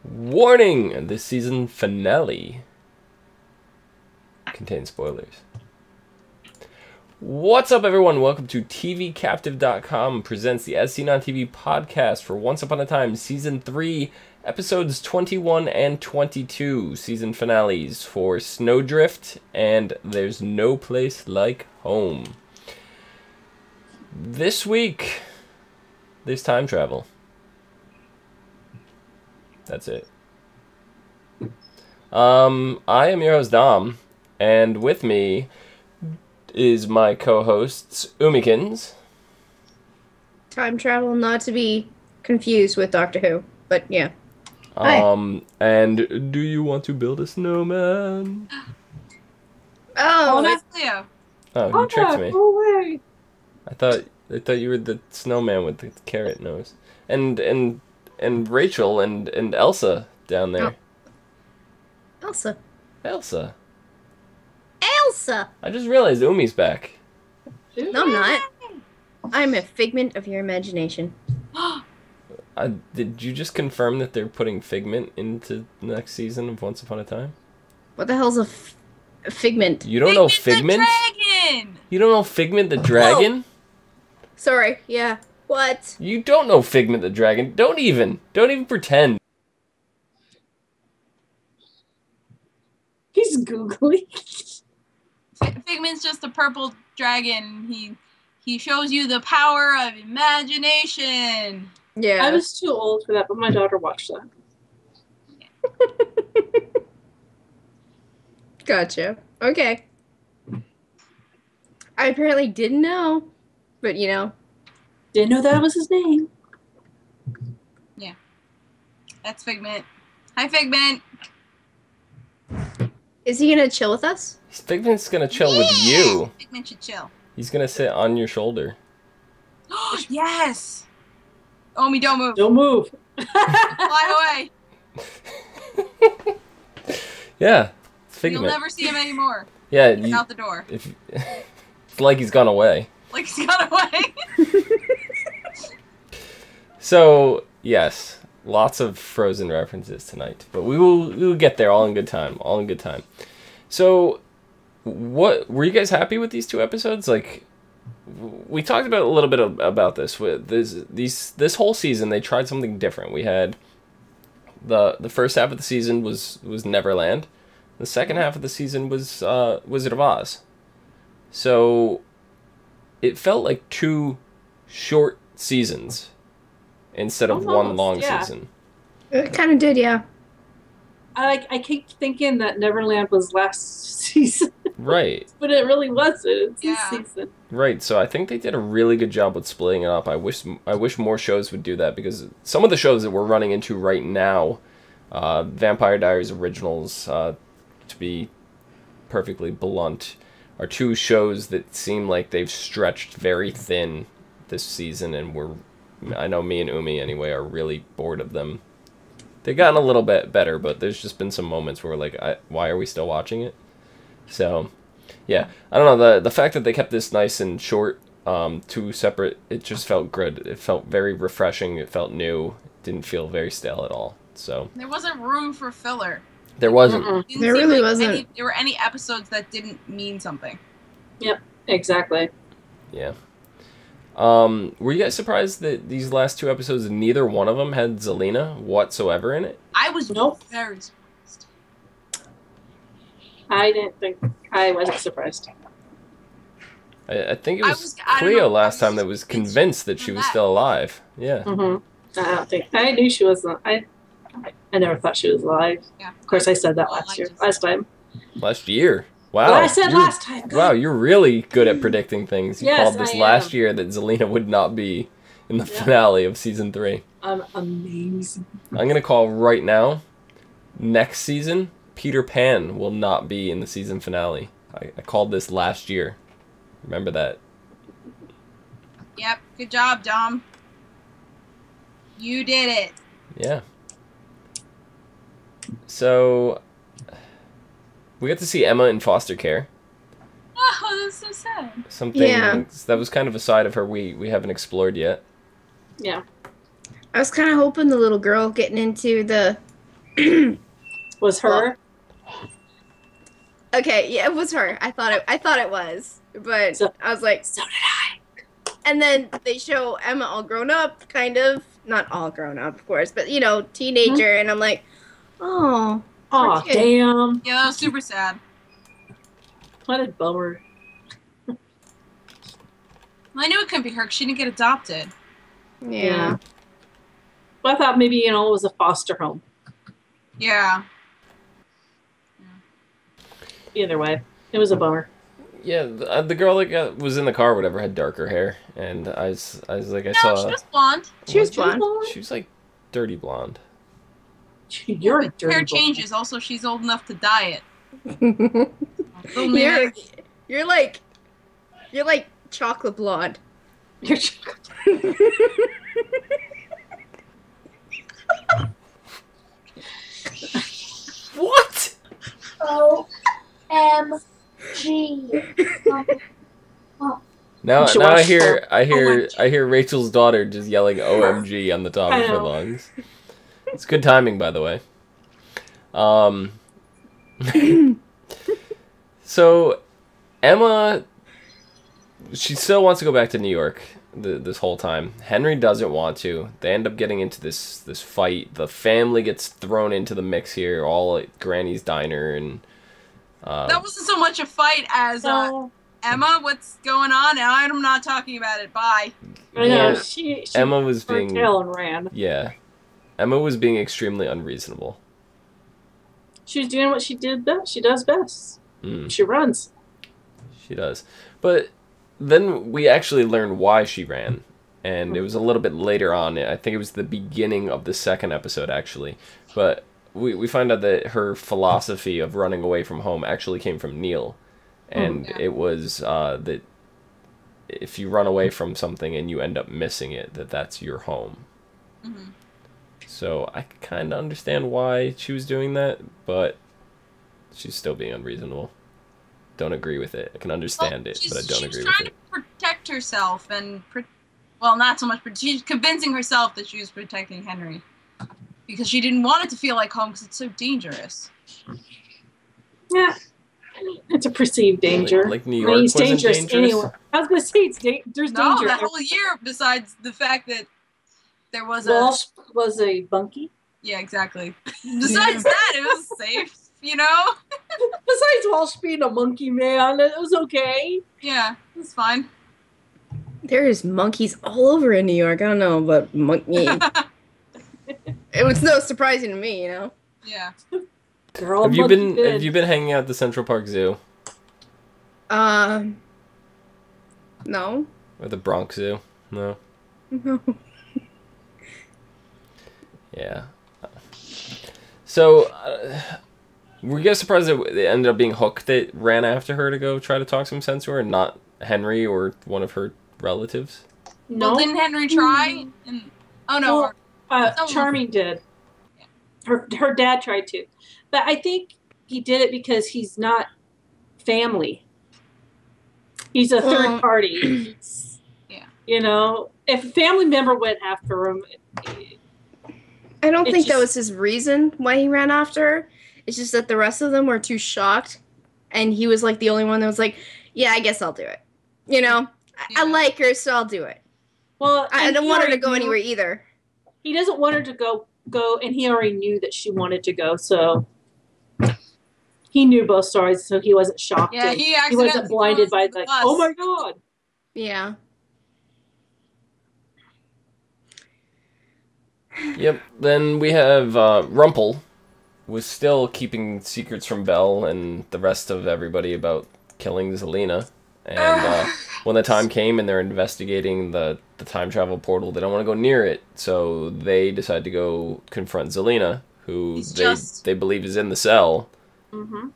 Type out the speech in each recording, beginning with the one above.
Warning! This season finale contains spoilers. What's up, everyone? Welcome to TVCaptive.com presents the As Seen on TV podcast for Once Upon a Time Season 3, Episodes 21 and 22, season finales for Snowdrift and There's No Place Like Home. This week, there's time travel. That's it. I am your host, Dom, and with me is my co-hosts, Omikins. Time travel, not to be confused with Doctor Who, but yeah. And do you want to build a snowman? Oh, that's Clio. Oh, you tricked me. No way. I thought you were the snowman with the carrot nose. And Rachel and Elsa down there. Oh. Elsa. Elsa. I just realized Umi's back. No, I'm not. I'm a figment of your imagination. Did you just confirm that they're putting Figment into the next season of Once Upon a Time? What the hell's a figment? You don't know Figment? The dragon! You don't know Figment the dragon? Sorry, yeah. What? You don't know Figment the dragon. Don't even pretend. He's Googling. Figment's just a purple dragon. He shows you the power of imagination. Yeah. I was too old for that, but my daughter watched that. Gotcha. Okay. I apparently didn't know, but you know. Didn't know that was his name. Yeah. That's Figment. Hi, Figment. Is he gonna chill with us? Figment's gonna chill with you. Figment should chill. He's gonna sit on your shoulder. Yes! Omi, don't move. Don't move. Fly Yeah, it's away. Figment. You'll never see him anymore. Yeah, He's out the door. It's like he's gone away. Like he's gone away. So, yes, lots of Frozen references tonight, but we will get there all in good time. So, what were you guys happy with these two episodes? Like, we talked about a little bit about this with this whole season. They tried something different. We had the first half of the season was Neverland. The second half of the season was Wizard of Oz. So it felt like two short seasons instead of one long season. It kind of did, yeah. I keep thinking that Neverland was last season. Right. But it really wasn't. It's this season. Right, so I think they did a really good job with splitting it up. I wish more shows would do that, because some of the shows that we're running into right now, Vampire Diaries Originals, to be perfectly blunt, are two shows that seem like they've stretched very thin this season, and I know me and Umi anyway are really bored of them. They've gotten a little bit better, but there's just been some moments where we're like, why are we still watching it? So, yeah, I don't know, the fact that they kept this nice and short, two separate, it just felt good. It felt very refreshing. It felt new. It didn't feel very stale at all. So There wasn't room for filler. there wasn't. There really wasn't. There were any episodes that didn't mean something. Yep, exactly. Yeah. Were you guys surprised that these last two episodes, neither one of them had Zelina whatsoever in it? I was Nope. very surprised. I wasn't surprised. I think it was Clio last time that was convinced that she was still alive. Yeah. I knew she wasn't. I never thought she was alive. Yeah. Of course, I said that last time. Last year. Wow. Well, I said last time. Wow, you're really good at predicting things. You Yes, called this I last am. year that Zelina would not be in the finale of season 3. I'm amazing. I'm going to call right now, next season, Peter Pan will not be in the season finale. I called this last year. Remember that. Yep. Good job, Dom. You did it. Yeah. So, we got to see Emma in foster care. Oh, that's so sad. Something that was kind of a side of her we haven't explored yet. Yeah. I was kind of hoping the little girl getting into the Was her? Okay, yeah, it was her. I thought it was, but So- I was like, So did I. and then they show Emma all grown up, kind of, not all grown up, of course, but teenager, and I'm like, oh, Aw, poor kid. damn. Yeah, that was super sad. What a bummer. Well, I knew it couldn't be her 'cause she didn't get adopted. Yeah. Well, I thought maybe, it was a foster home. Yeah. Either way, it was a bummer. Yeah, the girl that was in the car, or whatever, had darker hair, and I was like, I No, saw. she was blonde. She was blonde. She was like dirty blonde. You're a But dirty hair boy. changes. Also, she's old enough to dye it. you're like chocolate blonde. You're What? OMG. Now should I watch hear OMG. I hear Rachel's daughter just yelling OMG on the top I of her know. lungs. It's good timing, by the way. So Emma, she still wants to go back to New York this whole time. Henry doesn't want to. They end up getting into this fight. The family gets thrown into the mix here, all at Granny's diner, and That wasn't so much a fight as Emma, what's going on? And I'm not talking about it. Bye. I know. Yeah. She Emma was turned being tail and ran. yeah, Emma was being extremely unreasonable. She was doing what she did best. She does best. Mm. She runs. She does. But then we actually learned why she ran. And it was a little bit later on. I think it was the beginning of the second episode, actually. But we find out that her philosophy of running away from home actually came from Neil. And it was that if you run away from something and you end up missing it, that's your home. Mm-hmm. So I kind of understand why she was doing that, but she's still being unreasonable. Don't agree with it. I can understand it, but I don't agree with it. She was trying to protect herself and, well, not so much, but she's convincing herself that she was protecting Henry because she didn't want it to feel like home because it's so dangerous. Yeah. It's a perceived danger. Like New I York mean, it's wasn't dangerous, dangerous? anywhere. I was going to say there's No, danger. that whole year, besides the fact that there was Walsh was a bunkie. Yeah, exactly. Besides that, it was safe, Besides Walsh being a monkey man, it was okay. Yeah, it was fine. There's monkeys all over in New York. I don't know, but monkey. It was no surprising to me, Yeah. They're all Have you monkey good. been hanging out at the Central Park Zoo No. or the Bronx Zoo? No. No. Yeah. So, were you guys surprised that it ended up being Hook that ran after her to go try to talk some sense to her, and not Henry or one of her relatives? No. Well, didn't Henry try? And, oh, no. Well, Charming did. Her dad tried to. But I think he did it because he's not family. He's a third party. Yeah. If a family member went after him, I don't It's think that just- was his reason why he ran after her. It's just that the rest of them were too shocked, and he was like the only one that was like, "Yeah, I guess I'll do it." I like her, so I'll do it. well, I and don't he want her to already go knew- anywhere either. He doesn't want her to go, and he already knew that she wanted to go, so he knew both sides, so he wasn't shocked. Yeah, and he he accidentally wasn't blinded by the like, bus. oh my god. Yeah. Yep. Then we have Rumpel was still keeping secrets from Belle and the rest of everybody about killing Zelina. And when the time came and they're investigating the time travel portal, they don't want to go near it. So they decide to go confront Zelina, who they believe is in the cell. Mm-hmm.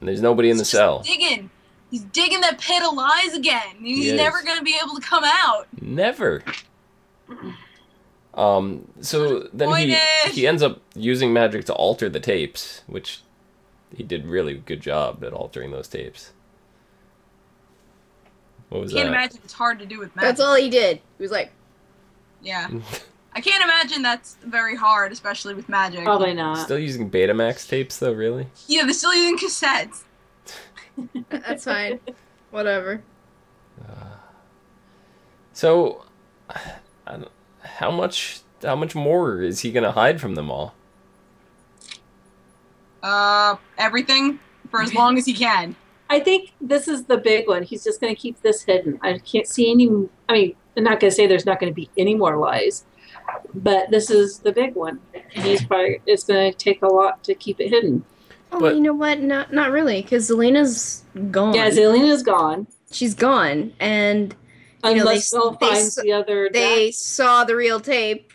And there's nobody in the cell. Digging. He's digging that pit of lies again. He's He is. never going to be able to come out. Never. So then Disappointed. he ends up using magic to alter the tapes, which he did really good job at altering those tapes. What was Can't that? imagine it's hard to do with magic. That's all he did. He was like, Yeah. I can't imagine that's very hard, especially with magic. Probably not. Still using Betamax tapes though, really? Yeah, they're still using cassettes. That's fine. Whatever. So, how much more is he gonna hide from them all? Everything for as long as he can. I think this is the big one. He's just going to keep this hidden. I can't see any. I mean, I'm not going to say there's not going to be any more lies, but this is the big one. It's going to take a lot to keep it hidden. Oh, But- you know what? Not really, because Zelena's gone. Yeah, Zelena's gone. She's gone, and you know, Unless they'll find the other. they saw the real tape.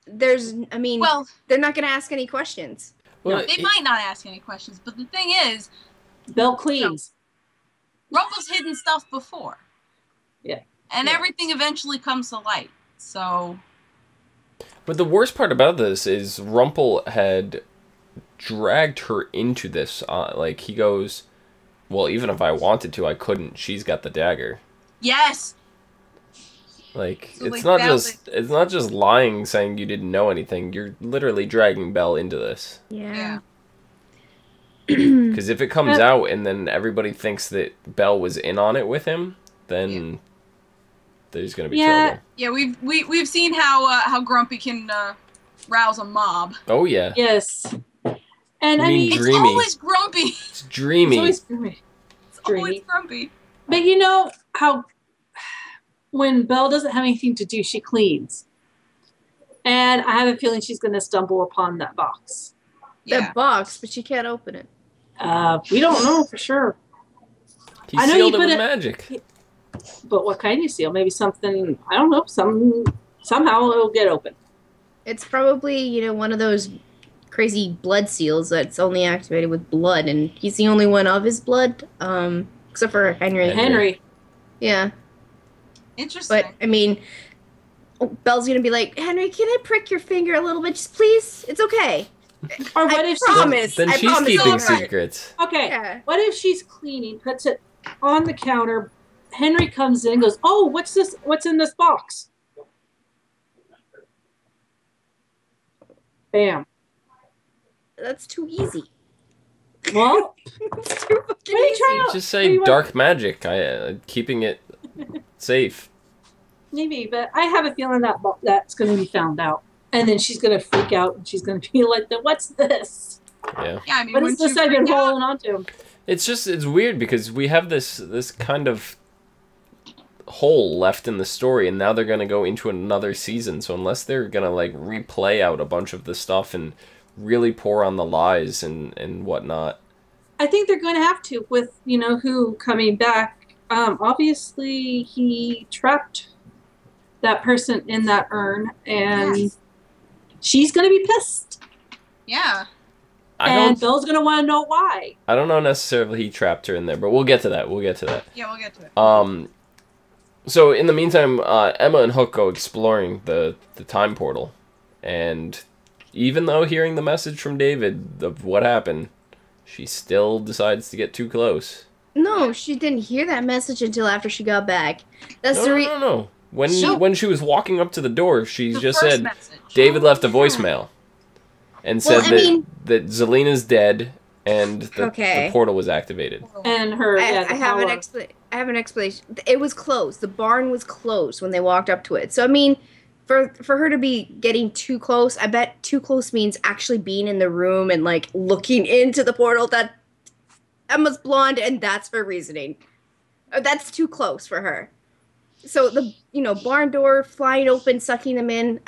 I mean, Well, they're not going to ask any questions. Well, they might not ask any questions, but the thing is, Belle cleans. Rumple's hidden stuff before. Yeah. And Yeah. everything eventually comes to light. So, But the worst part about this is Rumple had dragged her into this. Like, he goes, well, even if I wanted to, I couldn't. She's got the dagger. yes. Like, So, it's like, it's not just lying, saying you didn't know anything. You're literally dragging Belle into this. Yeah. Because if it comes out and then everybody thinks that Belle was in on it with him, then there's gonna be trouble. Yeah, we've seen how Grumpy can rouse a mob. Oh yeah, Yes. And You I mean mean, It's Dreamy. always Grumpy. it's dreamy. it's always dreamy. It's always Dreamy. Grumpy. But you know how when Belle doesn't have anything to do, she cleans. And I have a feeling she's going to stumble upon that box. Yeah. That box, but she can't open it. We don't know for sure. He I know sealed you it put with it- magic. But what kind you seal? Maybe something, I don't know, somehow it'll get open. It's probably, you know, one of those crazy blood seals that's only activated with blood, and he's the only one of his blood, except for Henry. Henry. Yeah, Interesting. but I mean, Belle's gonna be like, Henry, can I prick your finger a little bit, just please? It's okay. Or what I if promise. Then I she's promise keeping I'll try. secrets. Okay. Yeah. What if she's cleaning, puts it on the counter, Henry comes in and goes, oh, what's this? What's in this box? Bam. That's too easy. Well, It's too fucking What are you easy. trying to- Just What do say you want? dark magic. Keeping it safe. maybe, but I have a feeling that that's going to be found out. And then she's going to freak out and she's going to be like, what's this? Yeah. yeah, I mean, What is wouldn't this you I've been freak out? holding on to? It's weird because we have this kind of hole left in the story, and now they're gonna go into another season. So unless they're gonna like replay out a bunch of the stuff and really pour on the lies and whatnot. I think they're going to have to with, who coming back. Obviously, he trapped that person in that urn, and Yes. she's going to be pissed. Yeah. And Bill's going to want to know why. I don't know necessarily he trapped her in there, but we'll get to that. Yeah, we'll get to it. So in the meantime, Emma and Hook go exploring the time portal, and even though hearing the message from David of what happened, she still decides to get too close. No, she didn't hear that message until after she got back. That's No, the no, reason. no, no. So- When she was walking up to the door, she The just first said message. David left a voicemail and said Well, I mean- that Zelena's dead and the Okay. portal was activated. And her, I the have an power. I have an explanation. It was closed. The barn was closed when they walked up to it. So I mean, for her to be getting too close, I bet too close means actually being in the room and like looking into the portal. That Emma's blonde, and that's her reasoning. That's too close for her. So the barn door flying open, sucking them in.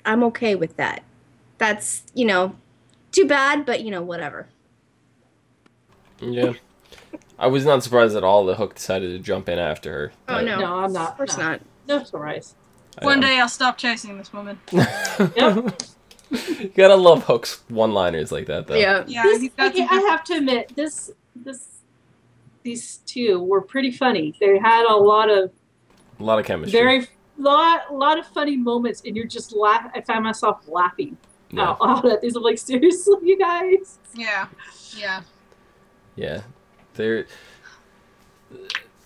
I'm okay with that. That's too bad, but whatever. Yeah. I was not surprised at all that Hook decided to jump in after her. Oh no, No, I'm not. of course no. not. No surprise. One day I'll stop chasing this woman. Yep. You gotta love Hook's one-liners like that, though. Yeah. Yeah, This, he's got okay, some I have to admit, these two were pretty funny. They had a lot of A lot of chemistry. lot of funny moments, and you're just laugh. I find myself laughing Yeah. out loud at these. I'm like, seriously, you guys? Yeah. Yeah. They're...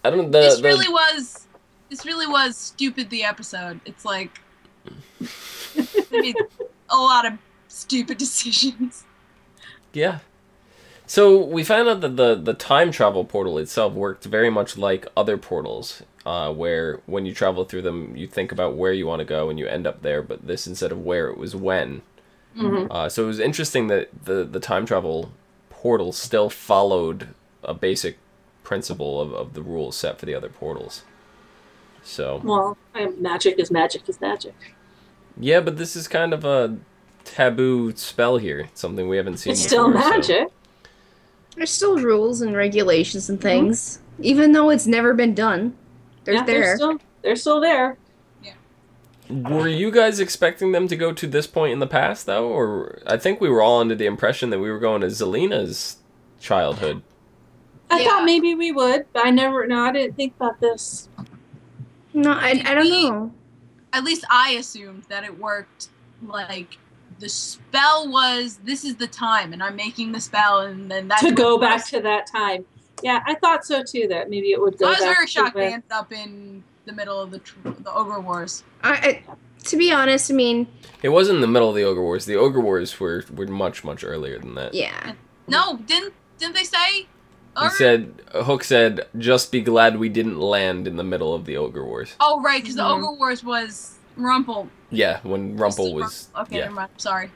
I don't... This really was stupid, the episode. It's like, They made a lot of stupid decisions. Yeah. So we found out that the time travel portal itself worked very much like other portals, where when you travel through them, you think about where you want to go and you end up there, but this instead of where, it was when. Mm-hmm. So it was interesting that the time travel portal still followed a basic principle of the rules set for the other portals. So. Well, magic is magic is magic. Yeah, but this is kind of a taboo spell here. Something we haven't seen It's before. still magic. So. There's still rules and regulations and things, even though it's never been done. They're there. They're still there. Were you guys expecting them to go to this point in the past, though? Or I think we were all under the impression that we were going to Zelina's childhood. I thought maybe we would, but I didn't think about this. No, I don't know. At least I assumed that it worked like the spell was, this is the time, and I'm making the spell, and then that's to go back to that time. Yeah, I thought so too. That maybe it would go. I was back very shocked to they ended up in the middle of the Ogre Wars. To be honest, I mean, it wasn't in the middle of the Ogre Wars. The Ogre Wars were much earlier than that. yeah. No, didn't they say? Hook said, "Just be glad we didn't land in the middle of the Ogre Wars." Oh right, because the Ogre Wars was Rumple. Yeah, when Rumple was. Okay, yeah. never mind. Sorry.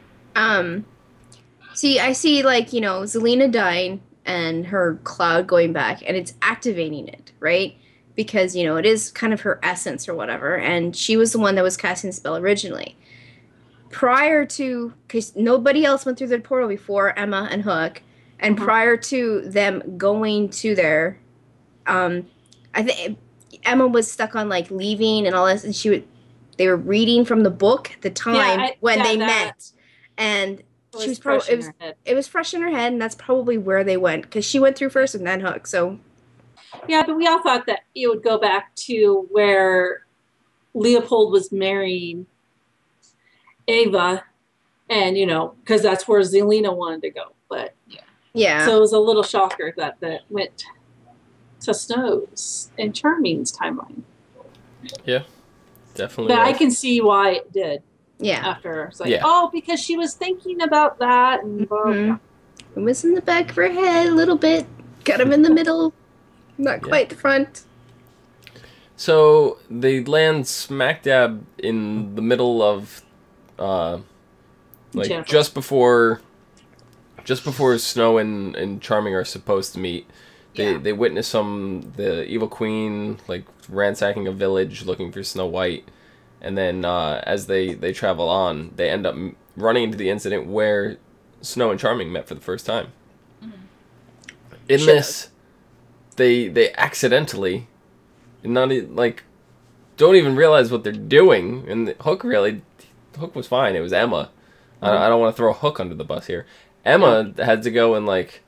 See, I see, like, you know, Zelina dying and her cloud going back, and it's activating it, right? Because, you know, it is kind of her essence or whatever, and she was the one that was casting the spell originally. Prior to, because nobody else went through the portal before Emma and Hook, and prior to them going to their, I think Emma was stuck on, like, leaving and all this, and they were reading from the book the time when they met, and she was probably it was fresh in her head, and that's probably where they went, because she went through first and then Hook. So yeah, but we all thought that it would go back to where Leopold was marrying Ava, and you know, because that's where Zelina wanted to go. But yeah, so it was a little shocker that went to Snow's and Charming's timeline. Yeah. Definitely. But I can see why it did. Yeah. After it's like, oh, because she was thinking about that and blah, blah. It was in the back of her head a little bit. Got him in the middle. Not quite the front. So they land smack dab in the middle of like Jennifer. just before Snow and Charming are supposed to meet. They witness the evil queen like ransacking a village looking for Snow White, and then as they travel on, they end up running into the incident where Snow and Charming met for the first time. In this, they accidentally, don't even realize what they're doing, and Hook was fine. It was Emma. I don't want to throw Hook under the bus here. Emma had to go and like.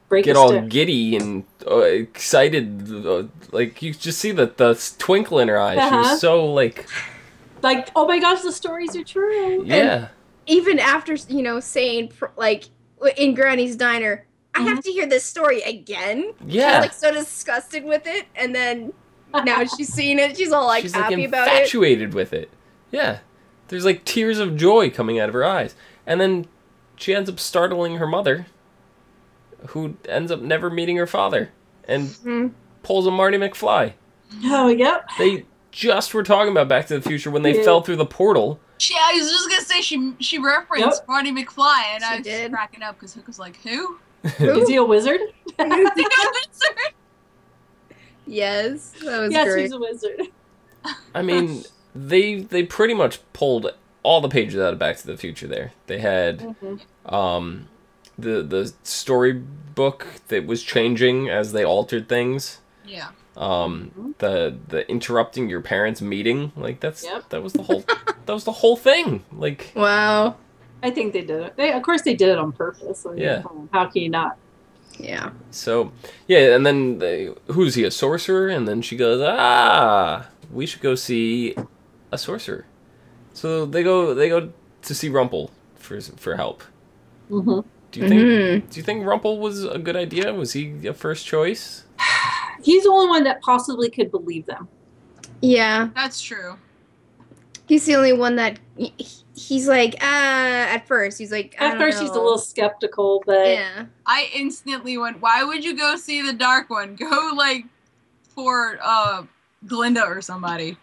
Get all giddy and excited, like you just see the twinkle in her eyes. She was so like, oh my gosh, the stories are true. Yeah. And even after, you know, saying like in Granny's diner, I have to hear this story again. Yeah. She's like so disgusted with it, and then now she's seeing it. She's all like she's happy like about it. Infatuated with it. Yeah. There's like tears of joy coming out of her eyes, and then she ends up startling her mother, who ends up never meeting her father, and pulls a Marty McFly. Oh, yep. They just were talking about Back to the Future when they fell through the portal. Yeah, I was just gonna say she referenced Marty McFly, and I was did. cracking up because Hook was like, "Who? Is he a wizard? Is he a wizard?" Yes, that was yes, great. he's a wizard. I mean, they pretty much pulled all the pages out of Back to the Future there. They had the storybook that was changing as they altered things. Yeah. The interrupting your parents' meeting, like that was the whole thing. Like, Wow. I think they did it. Of course they did it on purpose. So how can you not? Yeah. So, yeah, and then who's he, a sorcerer? And then she goes, we should go see a sorcerer. So they go to see Rumple for help. Mm-hmm. Do you think Rumple was a good idea? Was he a first choice? He's the only one that possibly could believe them. Yeah. That's true. He's the only one that he's like, at first he's like, I At don't first, know. he's a little skeptical, but Yeah. I instantly went, why would you go see the dark one? Go, like, for Glinda or somebody.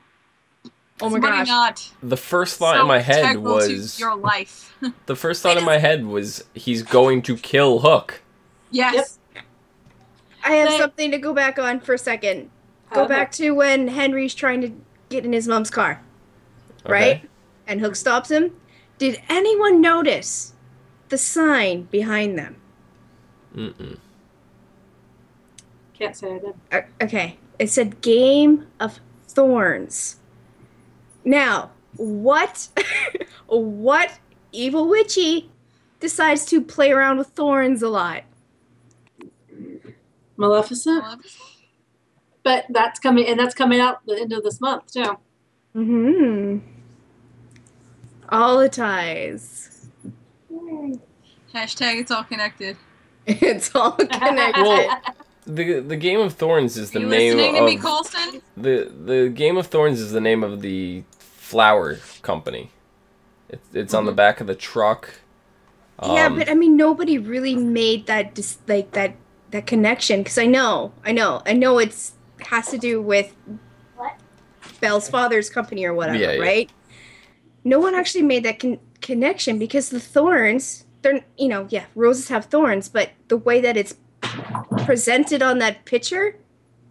Oh my Somebody gosh. not The first thought in my head integral to was your life. the first thought in my head was he's going to kill Hook. Yes. I have But- something to go back on for a second. Go back to when Henry's trying to get in his mom's car, right? Okay. And Hook stops him. Did anyone notice the sign behind them? Mm-mm. Can't say I did. Okay. It said Game of Thorns. Now, what what evil witchy decides to play around with thorns a lot? Maleficent, but that's coming out the end of this month too. Mm-hmm. All the ties. Hashtag it's all connected. It's all connected. Well, the Game of Thorns is the you name listening to me, of Colston? the Game of Thorns is the name of the flower company. It's on the back of the truck. Yeah, but I mean, nobody really made that that connection, because I know it's has to do with What? Belle's father's company or whatever, Yeah. right? No one actually made that connection, because the thorns, they're, roses have thorns, but the way that it's presented on that picture,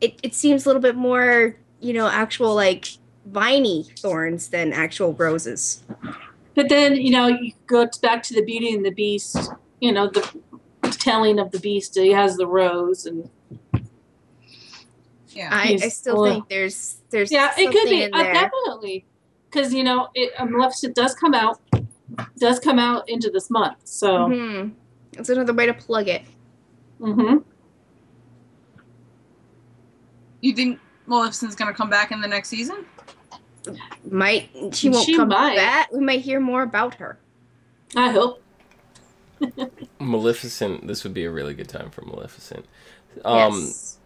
it seems a little bit more, actual like viney thorns than actual roses. But then you go back to the Beauty and the Beast. The telling of the Beast. He has the rose, and Yeah. I still think there's yeah, it could something be in there. definitely, because Maleficent does come out into this month. So Mm-hmm. It's another way to plug it. You think Maleficent's gonna come back in the next season? She won't She come might. back. We might hear more about her. I hope. Maleficent. This would be a really good time for Maleficent. Yes.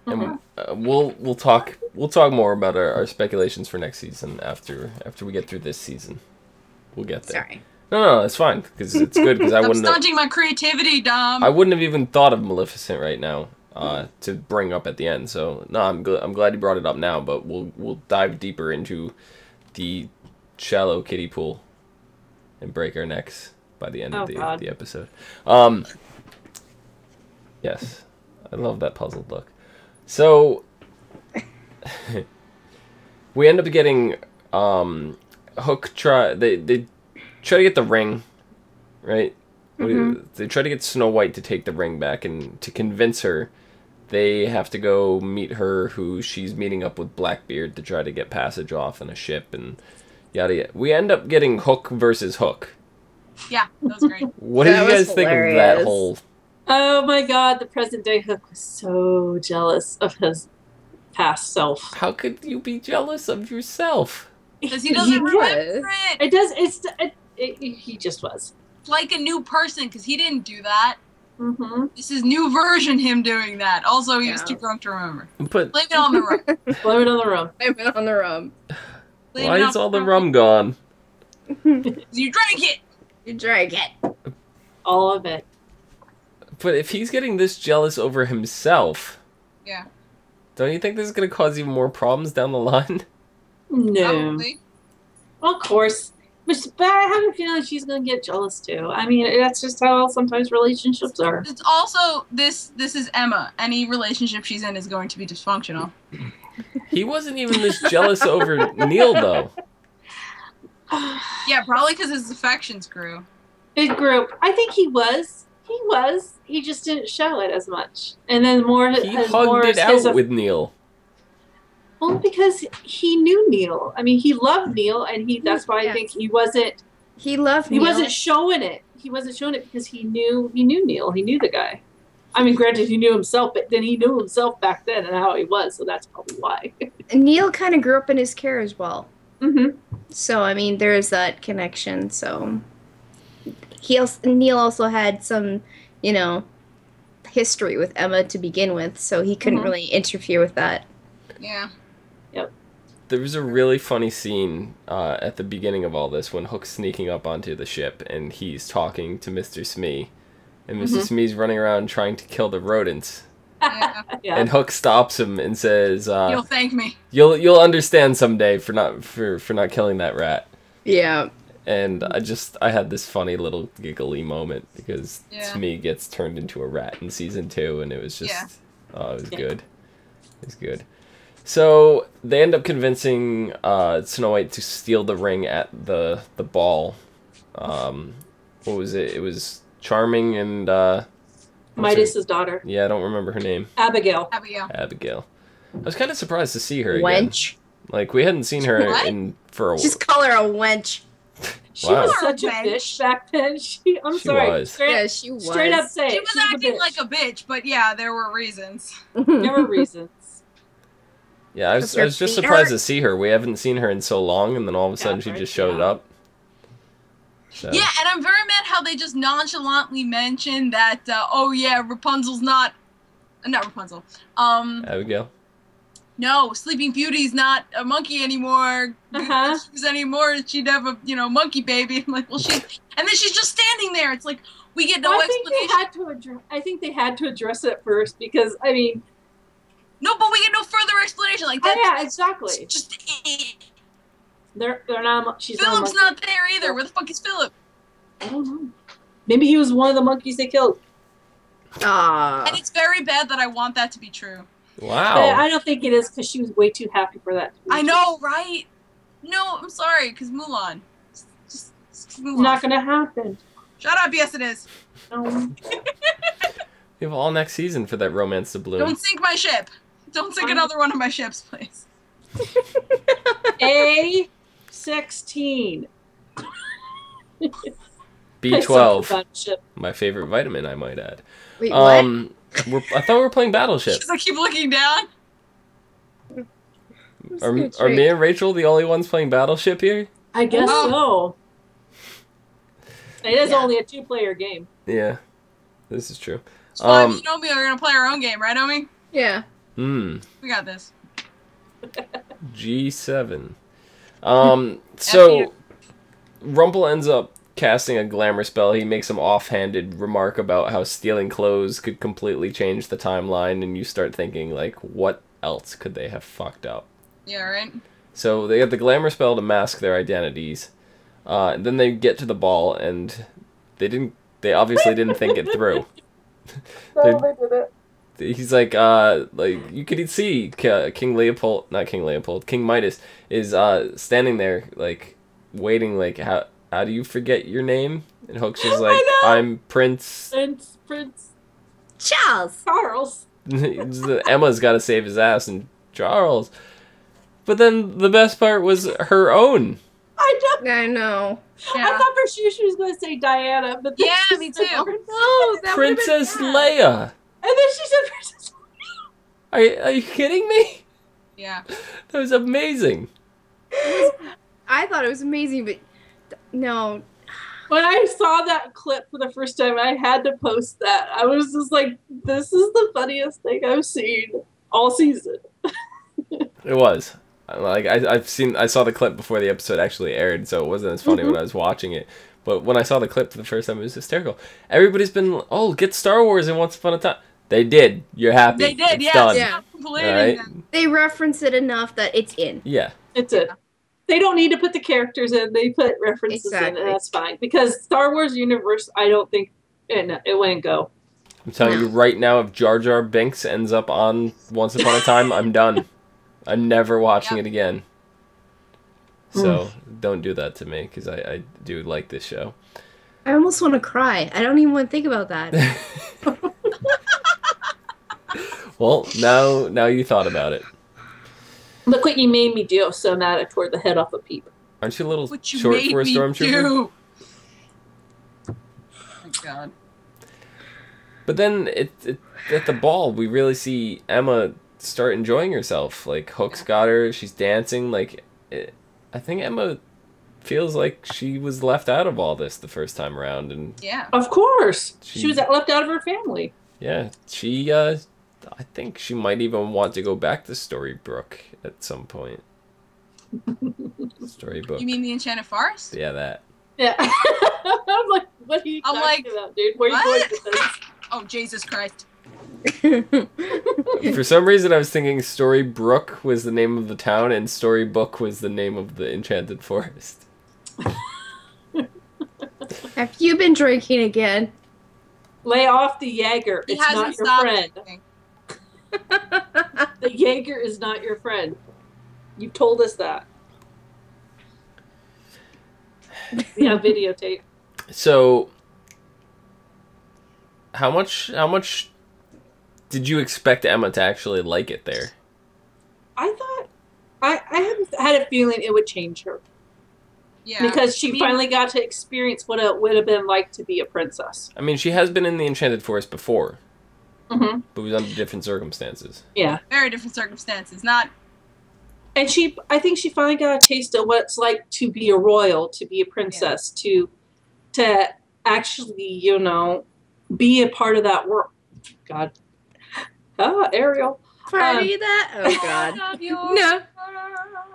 And we'll talk more about our speculations for next season after we get through this season. We'll get there. Sorry. No, it's fine because it's good because I I'm wouldn't have, stunting my creativity, Dom. I wouldn't have even thought of Maleficent right now to bring up at the end. So no, I'm glad you brought it up now. But we'll dive deeper into the shallow kiddie pool and break our necks by the end of the episode. Yes, I love that puzzled look. So we end up getting Hook they try to get the ring, right? They try to get Snow White to take the ring back, and to convince her, they have to go meet her, who she's meeting up with Blackbeard to try to get passage off in a ship, and yada yada. We end up getting Hook versus Hook. Yeah, that was great. What did you guys think of that hilarious. whole? Oh my God, the present day Hook was so jealous of his past self. How could you be jealous of yourself? Because he doesn't remember it. It does. He just was. It's like a new person because he didn't do that. Mm-hmm. This is new version him doing that. Also, he was Yeah. too drunk to remember. But Blame it on the rum. Blame it on the rum. I'm on the rum. Blame why it is on all the rum gone? 'Cause you drank it. You drag it. All of it. But if he's getting this jealous over himself, Yeah. don't you think this is going to cause even more problems down the line? No. Probably. Of course. But I have a feeling she's going to get jealous too. I mean, that's just how sometimes relationships are. It's also this is Emma. Any relationship she's in is going to be dysfunctional. He wasn't even this jealous over Neil, though. Yeah, probably because his affections grew. It grew. I think he was. He was. He just didn't show it as much. And then more. He more hugged it out with Neil. Well, because he knew Neil. I mean, he loved Neil, and that's why I think he wasn't. He loved He Neil. wasn't showing it. He wasn't showing it because he knew Neil. He knew the guy. I mean, granted, he knew himself, but then he knew himself back then and how he was, so that's probably why. Neil kind of grew up in his care as well. Mm-hmm. So, I mean, there is that connection. So, Neil also had some, history with Emma to begin with, so he couldn't really interfere with that. Yeah. Yep. there was a really funny scene at the beginning of all this when Hook's sneaking up onto the ship and he's talking to Mr. Smee. And Mr. Smee's running around trying to kill the rodents. Yeah. Yeah. And Hook stops him and says, You'll thank me. You'll understand someday for not killing that rat. Yeah. And I had this funny little giggly moment because Smee gets turned into a rat in season 2, and it was just it was good. It was good. So they end up convincing Snow White to steal the ring at the ball. What was it? It was Charming and Midas's daughter. Yeah, I don't remember her name. Abigail. Abigail. I was kind of surprised to see her again. Wench. Like, we hadn't seen her What? for a while. Just call her a wench. She Wow. was such a Wench. bitch back then. I'm She sorry. was. She was. Straight up say She it. was She's a acting bitch. like a bitch, but yeah, there were reasons. There were reasons. Yeah, I was Does her just feet surprised hurt? to see her. We haven't seen her in so long, and then all of a sudden she right, just showed yeah. up. So. Yeah, and I'm very mad how they just nonchalantly mentioned that, Rapunzel's not Rapunzel. Abigail. No, Sleeping Beauty's not a monkey anymore. Uh-huh. If she was anymore, she'd have a, monkey baby. I'm like, well, and then she's just standing there. It's like, we get no I think explanation. they had to address it first because I mean. No, but we get no further explanation. Like Oh, that. yeah, exactly. Just They're not. She's Philip's not. not there either. Where the fuck is Philip? I don't know. Maybe he was one of the monkeys they killed. And it's very bad that I want that to be true. Wow. But I don't think it is because she was way too happy for that. To be I true. know, right? No, I'm sorry, because Mulan. Just Mulan. Not gonna happen. Shut up. Yes, it is. No. We have all next season for that romance to bloom. Don't sink my ship. Don't sink another one of my ships, please. A16. B12. My favorite vitamin, I might add. Wait, I thought we were playing Battleship. Because I keep looking down. Are me and Rachel the only ones playing Battleship here? I guess so. It is Yeah. only a 2-player game. Yeah. This is true. So if you know me, we're going to play our own game, right, Omi? Yeah. We got this. G7. So Rumple ends up casting a glamour spell. He makes some offhanded remark about how stealing clothes could completely change the timeline, and you start thinking, like, what else could they have fucked up? Yeah, right? So they get the glamour spell to mask their identities. And then they get to the ball, and they obviously didn't think it through. They did it. He's like you could see King Midas is standing there, like, waiting, like, how do you forget your name? And Hook's just like, I'm Prince Charles. Emma's got to save his ass, and Charles. But then the best part was her own. I know. Yeah. I thought for sure she was going to say Diana, but then Yeah, she me said too. Princess. No, that would've been Princess bad. Leia. And then she said Princess. Are you kidding me? Yeah. That was amazing. I thought it was amazing, but no. When I saw that clip for the first time, I had to post that. I was just like, this is the funniest thing I've seen all season. It was. Like, I saw the clip before the episode actually aired, so it wasn't as funny when I was watching it. But when I saw the clip for the first time, it was hysterical. Everybody's been, get Star Wars in Once Upon a Time. They did. You're happy. They did, It's yes. done. Yeah. Completing Alright. them. They reference it enough that it's in. Yeah. It's it. They don't need to put the characters in. They put references Exactly. in, and that's fine. Because Star Wars universe, I don't think it wouldn't go. I'm telling you right now, if Jar Jar Binks ends up on Once Upon a Time, I'm done. I'm never watching it again. So don't do that to me, because I do like this show. I almost want to cry. I don't even want to think about that. Well, now you thought about it. Look what you made me do, so now I tore the head off a peep. Aren't you a little What you short made for a me stormtrooper? do. Oh my god. But then at the ball, we really see Emma start enjoying herself. Like, Hook's got her, she's dancing. Like, I think Emma feels like she was left out of all this the first time around, and Yeah. Of course. She- She was left out of her family. yeah, she I think she might even want to go back to Storybrooke at some point. Storybook. You mean the Enchanted Forest? Yeah, that. Yeah. I'm like, what are you talking about, dude? Where are you going with this? Oh, Jesus Christ. For some reason, I was thinking Storybrooke was the name of the town, and Storybook was the name of the Enchanted Forest. Have you been drinking again? Lay off the Jaeger. He It's hasn't not your stopped friend. drinking. The Jaeger is not your friend. You've told us that. Yeah, videotape. So, how much did you expect Emma to actually like it there? I thought I had a feeling it would change her. Yeah. Because she finally got to experience what it would have been like to be a princess. I mean, she has been in the Enchanted Forest before, Mm-hmm. but it was under different circumstances. Yeah. Very different circumstances. Not. And I think she finally got a taste of what it's like to be a royal, to be a princess, to actually, be a part of that world. God. Ah, Ariel. Party that? Oh, God. No.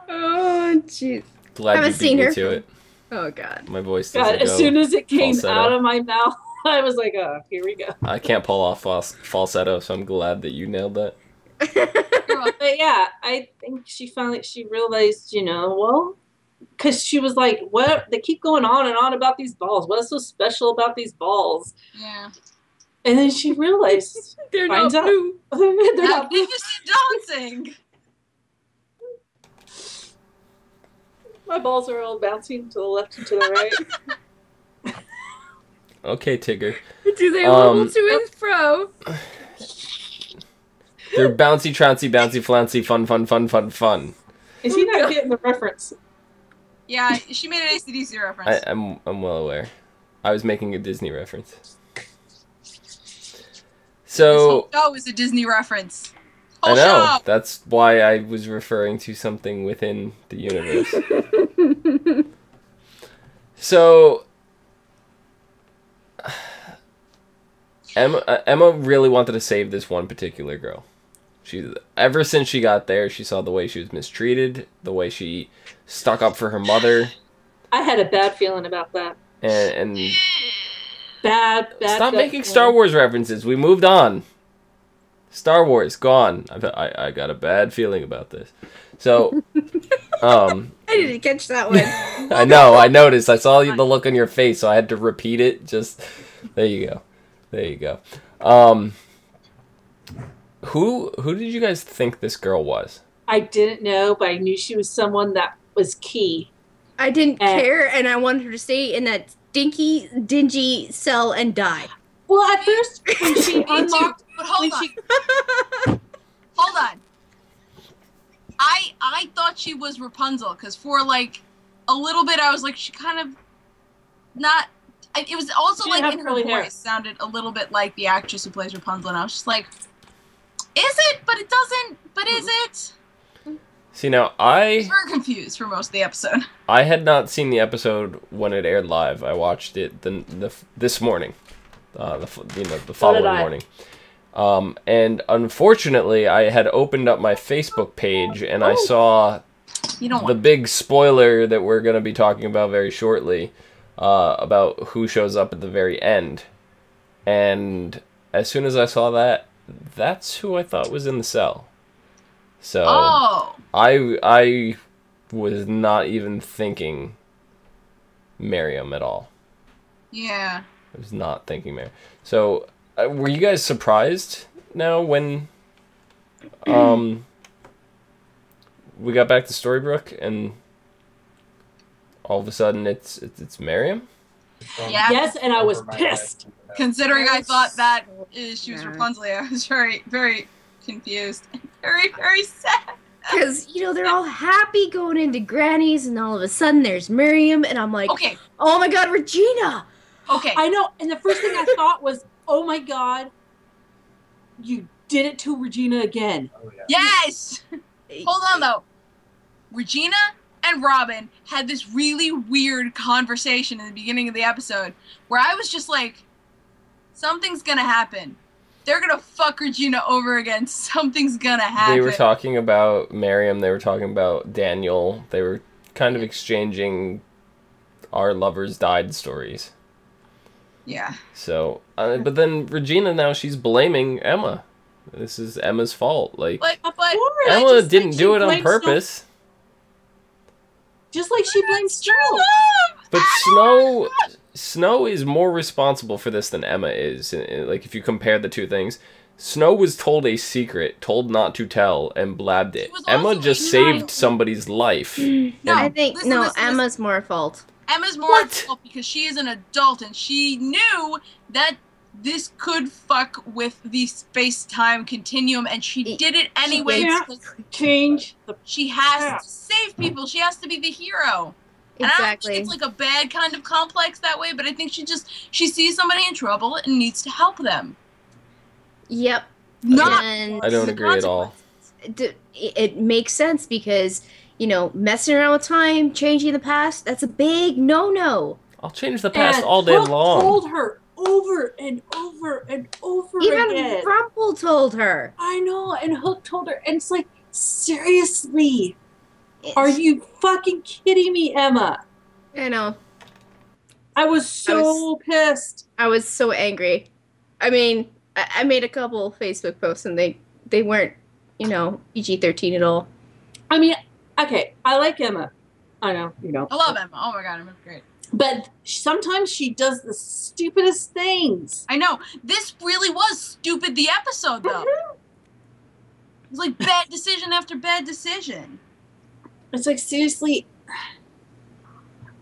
Oh, jeez. Glad Haven't you beat seen me her. to it. Oh, God. My voice God, doesn't as go soon as it came falsetto. out of my mouth, I was like, oh, here we go. I can't pull off falsetto, so I'm glad that you nailed that. But yeah, I think she realized, well, because she was like, what? They keep going on and on about these balls. What's so special about these balls? Yeah. And then she realized, They're finds not out- blue. they're not blue. Magnificent dancing. My balls are all bouncing to the left and to the right. Okay, Tigger. Do they wobble to and fro? They're bouncy, trouncy, bouncy, flouncy, fun, fun, fun, fun, fun. Is he not getting the reference? Yeah, she made an AC/DC reference. I'm well aware. I was making a Disney reference. So This whole show is a Disney reference. I Whole know. show. That's why I was referring to something within the universe. So Emma really wanted to save this one particular girl. Ever since she got there, she saw the way she was mistreated, the way she stuck up for her mother. I had a bad feeling about that. And Bad. stop gut making feeling. Star Wars references. We moved on. Star Wars gone. I got a bad feeling about this. So, I didn't catch that one. I know. I noticed. I saw the look on your face, so I had to repeat it. Just there you go. There you go. Who did you guys think this girl was? I didn't know, but I knew she was someone that was key. I didn't care, and I wanted her to stay in that stinky, dingy cell and die. Well, at first, when she Me too, unlocked... but hold when on. she- Hold on. I thought she was Rapunzel, because for, like, a little bit I was like, she kind of not... It was also, She like, didn't in have her curly hair. voice sounded a little bit like the actress who plays Rapunzel, and I was just like, is it? But it doesn't. But is it? See, now I was very confused for most of the episode. I had not seen the episode when it aired live. I watched it this morning, the following I. morning. And unfortunately, I had opened up my Facebook page and I saw You don't the want. big spoiler that we're going to be talking about very shortly, about who shows up at the very end. And as soon as I saw that, that's who I thought was in the cell. So Oh. I was not even thinking Miriam at all. Yeah. I was not thinking Miriam. So were you guys surprised now when we got back to Storybrooke and all of a sudden it's Miriam? Yeah. Yes, and I was pissed. Considering I thought that she was Rapunzel, I was very, very confused. Very, very sad. Because, they're all happy going into Granny's, and all of a sudden there's Miriam, and I'm like, Okay. oh my God, Regina! Okay. I know, and the first thing I thought was, oh my God, you did it to Regina again. Yes! Hold on, though. Regina and Robin had this really weird conversation in the beginning of the episode where I was just like, something's gonna happen. they're gonna fuck Regina over again. Something's gonna happen. They were talking about Miriam. They were talking about Daniel. They were kind of exchanging our lovers died stories. Yeah. So, but then Regina now she's blaming Emma. This is Emma's fault. Like But Emma didn't do it on purpose. Just like she blames Snow. But Snow is more responsible for this than Emma is. Like, if you compare the two things, Snow was told a secret, told not to tell, and blabbed it. Emma just saved somebody's life. No, I think Emma's more at fault. Emma's more at fault because she is an adult and she knew that this could fuck with the space-time continuum, and she did it anyway. She has to save people. She has to be the hero. And I don't think it's like a bad kind of complex that way, but I think she sees somebody in trouble and needs to help them. Yep. I don't agree at all. It makes sense because, messing around with time, changing the past, that's a big no-no. I'll change the past all day long. Told her over and over and over again. Even Rumple told her. I know, and Hook told her, and it's like, seriously? Are you fucking kidding me, Emma? I know. I was so pissed. I was so angry. I mean, I made a couple Facebook posts and they weren't, PG-13 at all. I mean, okay, I like Emma. I know, you don't. I love Emma. Oh my god, Emma's great. But sometimes she does the stupidest things. I know. This really was stupid, the episode, though. It was like bad decision after bad decision. It's like, seriously.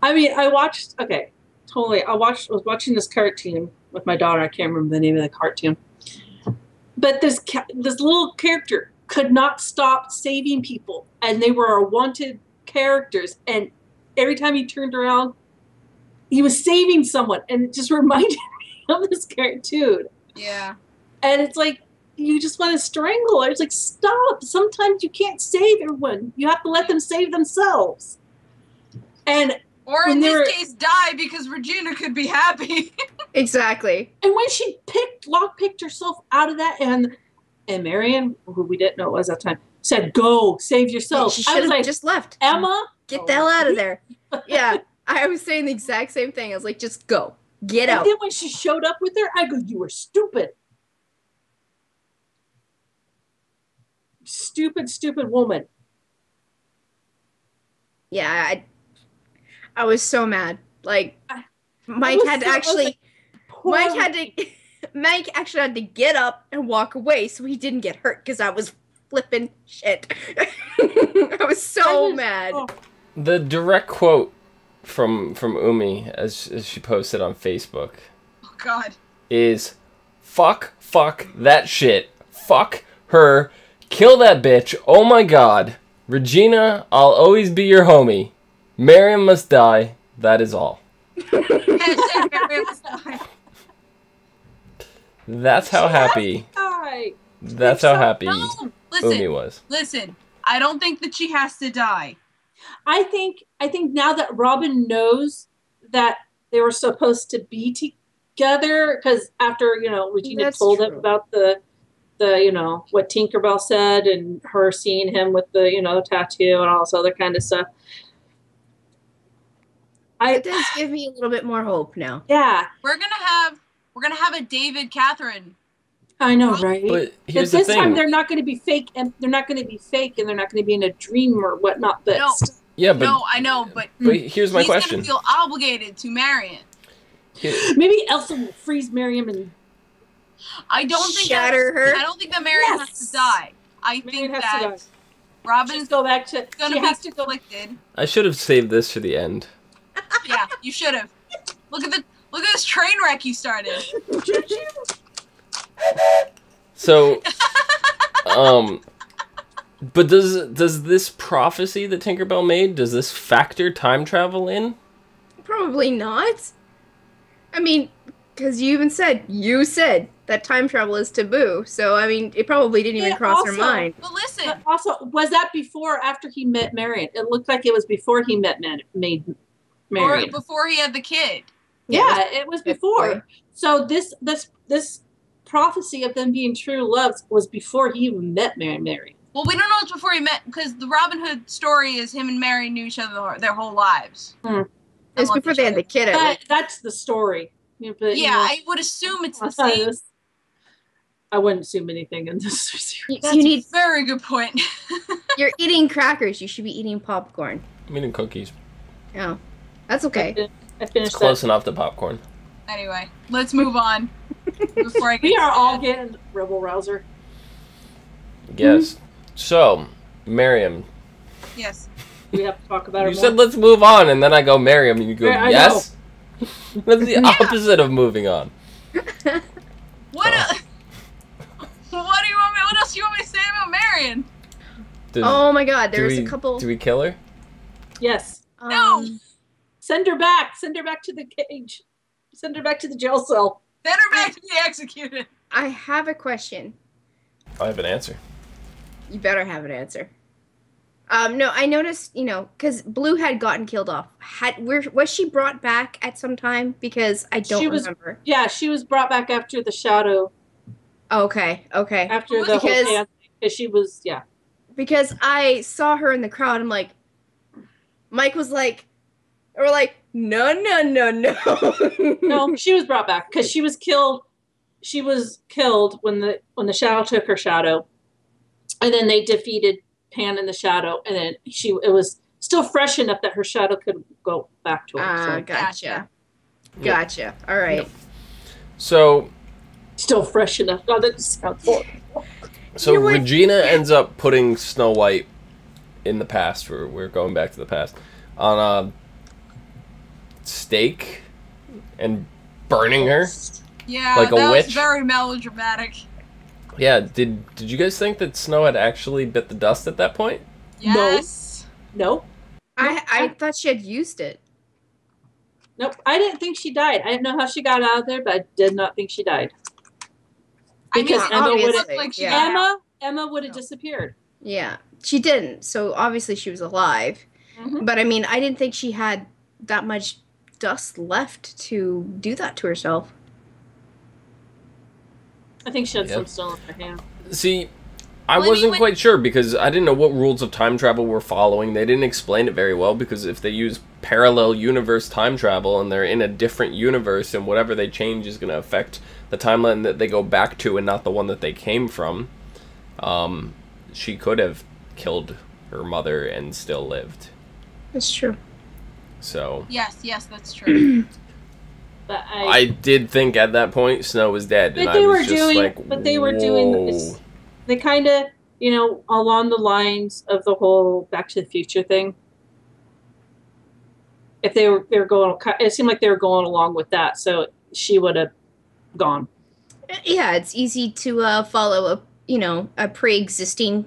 I mean, I was watching this cartoon with my daughter. I can't remember the name of the cartoon. But this little character could not stop saving people. And they were wanted characters. And every time he turned around, he was saving someone. And it just reminded me of this cartoon. Yeah. And it's like, you just want to strangle her. It's like, stop. Sometimes you can't save everyone. You have to let them save themselves. Or in this case, die because Regina could be happy. Exactly. And when she lockpicked herself out of that, and Marion, who we didn't know it was at the time, said, go, save yourself. She should have just left. Emma? Get the hell out of there. Yeah. I was saying the exact same thing. I was like, just go. Get out. And then when she showed up with her, I go, you were stupid. Stupid woman. Yeah, I was so mad. Like, Mike actually had to get up and walk away so he didn't get hurt because I was flipping shit. I was so mad. The direct quote from Umi as she posted on Facebook. Oh God. Is fuck that shit. Fuck her. Kill that bitch. Oh my god. Regina, I'll always be your homie. Miriam must die. That is all. Miriam must die. That's how happy. That's how happy Umi was. Listen, I don't think that she has to die. I think now that Robin knows that they were supposed to be together, because after, Regina told him about the what Tinkerbell said and her seeing him with the, tattoo and all this other kind of stuff. It does give me a little bit more hope now. Yeah. We're gonna have a David Catherine. I know, right? But here's this the thing. time they're not going to be fake, and they're not going to be in a dream or whatnot. But yeah, but no, I know, but here's my question. He's gonna feel obligated to Marion. Maybe Elsa will freeze Miriam and I don't think her. I don't think that Marion has to die. I think that Robin's gonna be conflicted. I should have saved this for the end. Yeah, you should have. Look at this train wreck you started. So, but does this prophecy that Tinkerbell made, does this factor time travel in? Probably not. I mean, because you said that time travel is taboo. So, I mean, it probably didn't even cross her mind. But listen. But also, was that before or after he met Marion? It looked like it was before he met Marion. Or before he had the kid. Yeah, it was before. So this prophecy of them being true loves was before he even met Mary. Well, we don't know it's before he met, because the Robin Hood story is him and Mary knew each other their whole lives. It's before they had the kid. That's the story. But, yeah, I would assume it's the same. I wouldn't assume anything in this series. That's a very good point. You're eating crackers. You should be eating popcorn. I'm eating cookies. Oh, that's okay. I finished close enough to popcorn. Anyway, let's move on. Before I we are all getting rebel rouser. Yes. So, Miriam. Yes. We have to talk about it. You said let's move on, and then I go Miriam, and you go yes. That's the opposite of moving on. What? What do you want me? What else do you want me to say about Marion? Oh my God, there's a couple. Do we kill her? Yes. No. Send her back. Send her back to the cage. Send her back to the jail cell. Send her back to be executed. I have a question. I have an answer. You better have an answer. No, I noticed, because Blue had gotten killed off. Was she brought back at some time? Because I don't remember. Yeah, she was brought back after the shadow. Okay. After the whole dance, because she was, Because I saw her in the crowd. I'm like, Mike was like, or like, no. No, she was brought back because she was killed. She was killed when the shadow took her shadow, and then they defeated Pan in the shadow, and then it was still fresh enough that her shadow could go back to her. So. Gotcha. All right. Yep. So. Still fresh enough. Oh, that sounds horrible. So Regina ends up putting Snow White in the past. We're going back to the past on a stake and burning her. Yeah, like a witch. Was very melodramatic. Yeah, did you guys think that Snow had actually bit the dust at that point? Yes. No. I thought she had used it. Nope. I didn't think she died. I didn't know how she got out of there, but I did not think she died. Because Emma would have disappeared. Yeah, she didn't. So obviously she was alive. Mm-hmm. But I mean, I didn't think she had that much dust left to do that to herself. I think she had some still in her hand. See, I wasn't quite sure because I didn't know what rules of time travel we're following. They didn't explain it very well because if they use parallel universe time travel and they're in a different universe and whatever they change is going to affect the timeline that they go back to and not the one that they came from, she could have killed her mother and still lived. That's true. So. Yes, that's true. But I did think at that point Snow was dead. But they were doing this. They kind of, along the lines of the whole Back to the Future thing. If they were going, it seemed like they were going along with that, so she would have gone. Yeah, it's easy to follow a pre-existing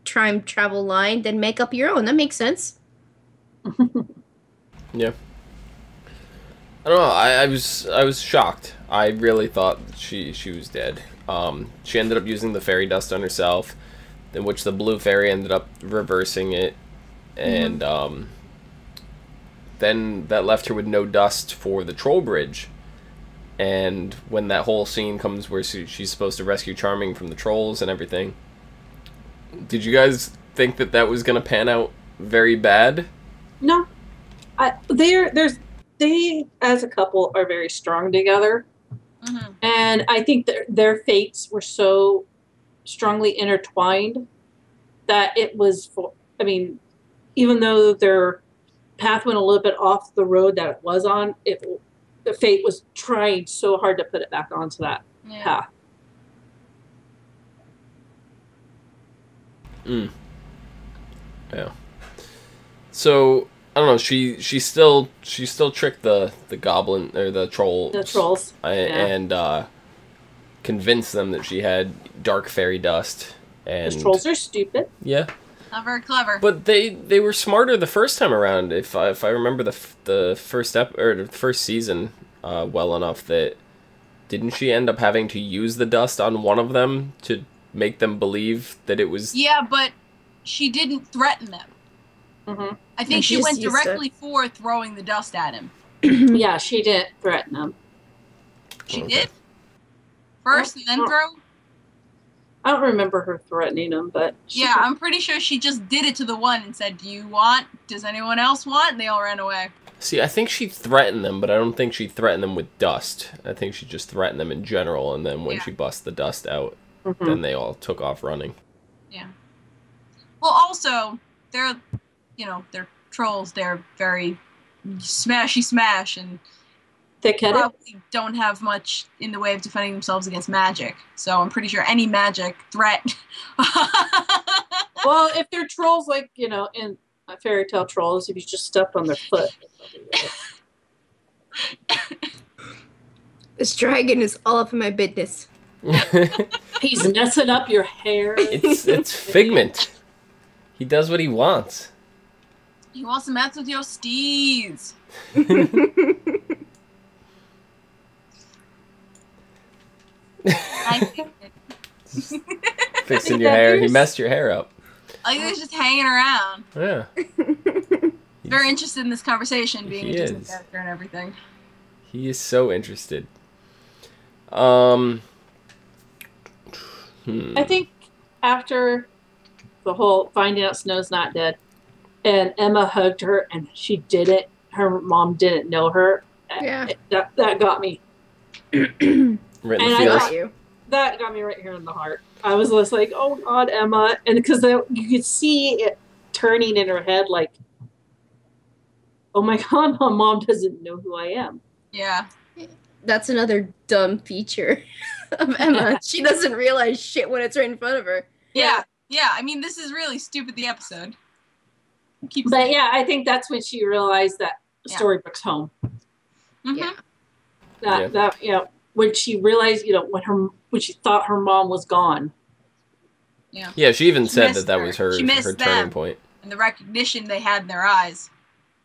time travel line, then make up your own. That makes sense. Yeah. I don't know. I was shocked. I really thought she was dead. She ended up using the fairy dust on herself, in which the blue fairy ended up reversing it, and then that left her with no dust for the troll bridge. And when that whole scene comes where she's supposed to rescue Charming from the trolls and everything, did you guys think that was going to pan out very bad? No. They as a couple are very strong together. Mm-hmm. And I think their fates were so strongly intertwined that it was even though their path went a little bit off the road that it was on, the fate was trying so hard to put it back onto that path. Yeah. So I don't know. She still tricked the goblin or the troll. The trolls. And convinced them that she had dark fairy dust. And the trolls are stupid. Yeah. Not very clever. But they were smarter the first time around. If I remember the first season well enough, that didn't she end up having to use the dust on one of them to make them believe that it was? Yeah, but she didn't threaten them. Mm-hmm. I think she went directly for throwing the dust at him. Yeah, she didn't threaten him. She did? first and then throw? I don't remember her threatening him, but yeah, I'm pretty sure she just did it to the one and said, does anyone else want? And they all ran away. See, I think she threatened them, but I don't think she threatened them with dust. I think she just threatened them in general, and then when she bust the dust out, then they all took off running. Yeah. Well, also, they're trolls. They're very smash, and thick-headed. Probably don't have much in the way of defending themselves against magic. So I'm pretty sure any magic threat. Well, if they're trolls, like, in fairy tale trolls, if you just step on their foot. This dragon is all up in my business. He's messing up your hair. It's Figment. He does what he wants. He wants to mess with your steeds. Fixing your hair. He messed your hair up. Like, he was just hanging around. Yeah. Very interested in this conversation, being a Disney is. character and everything. He is so interested. I think after the whole finding out Snow's not dead, and Emma hugged her, and her mom didn't know her. Yeah. That got me. Right in the feels. That got me right here in the heart. I was just like, oh God, Emma. And because you could see it turning in her head like, oh my God, my mom doesn't know who I am. Yeah. That's another dumb feature of Emma. She doesn't realize shit when it's right in front of her. Yeah. Yeah. I mean, this is really stupid, the episode. But yeah, I think that's when she realized that Storybook's home. Mm-hmm. Yeah. When she realized, when she thought her mom was gone. Yeah. Yeah, she even said that was her turning point. And the recognition they had in their eyes.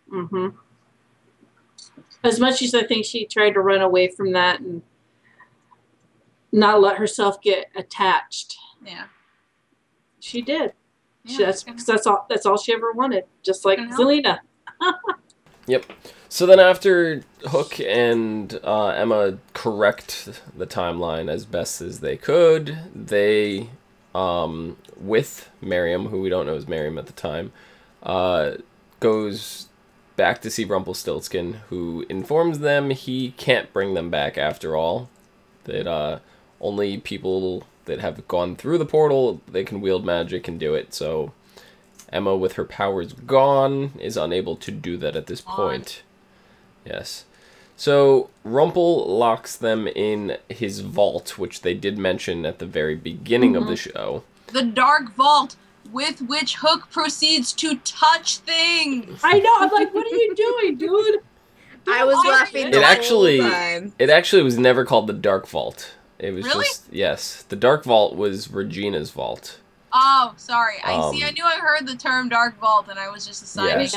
Mm-hmm. As much as I think she tried to run away from that and not let herself get attached. Yeah. She did. Yeah, That's all she ever wanted. Just like Zelina. Yep. So then after Hook and Emma correct the timeline as best as they could, they, with Miriam, who we don't know is Miriam at the time, goes back to see Rumpelstiltskin, who informs them he can't bring them back after all. That only people that have gone through the portal, they can wield magic and do it. So Emma, with her powers gone, is unable to do that at this point. Yes. So Rumpel locks them in his vault, which they did mention at the very beginning of the show. The Dark Vault, with which Hook proceeds to touch things. I know. I'm like, what are you doing, dude? I was laughing the whole time. It actually was never called the Dark Vault. It was really? Yes. The Dark Vault was Regina's vault. Oh, sorry. I knew I heard the term Dark Vault, and I was just assigning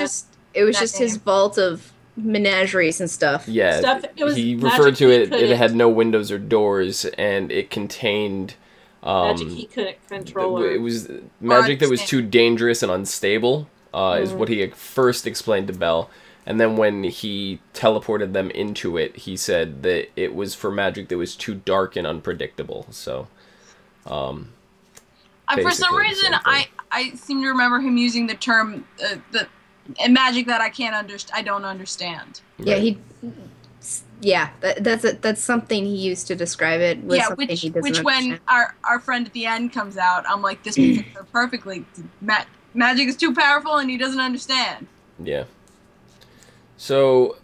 It was just his vault of menageries and stuff. Yeah, he referred to it. It had no windows or doors, and it contained magic he couldn't control. It was magic that was too dangerous and unstable. Is what he first explained to Belle. And then when he teleported them into it, he said that it was for magic that was too dark and unpredictable. So, for some reason, I seem to remember him using the term the magic that I don't understand. Right. That's something he used to describe it. Which when our friend at the end comes out, I'm like, this fits her perfectly. Magic is too powerful, and he doesn't understand. Yeah. So,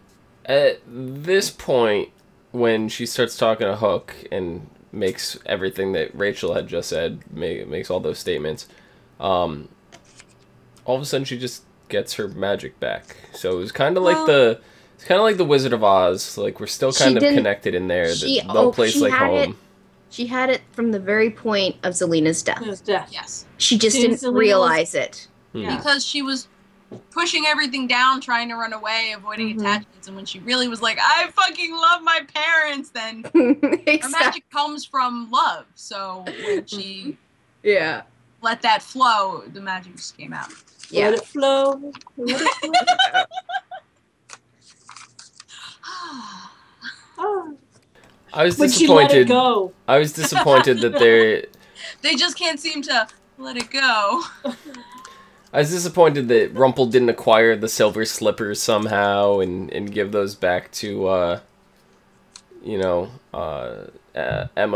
at this point, when she starts talking to Hook and makes everything that Rachel had just said, makes all those statements, all of a sudden she just gets her magic back. So it was kind of like the Wizard of Oz. Like, we're still kind of connected in there. No place like home. She had it from the very point of Zelina's death. Yes. She just didn't realize it. Because she was pushing everything down, trying to run away, avoiding attachments, and when she really was like, I fucking love my parents, then her magic comes from love. So when she let that flow, the magic just came out. Let it flow. Let it flow. I was When she let it disappointed. go. I was disappointed that They just can't seem to let it go. I was disappointed that Rumple didn't acquire the silver slippers somehow and give those back to, Emma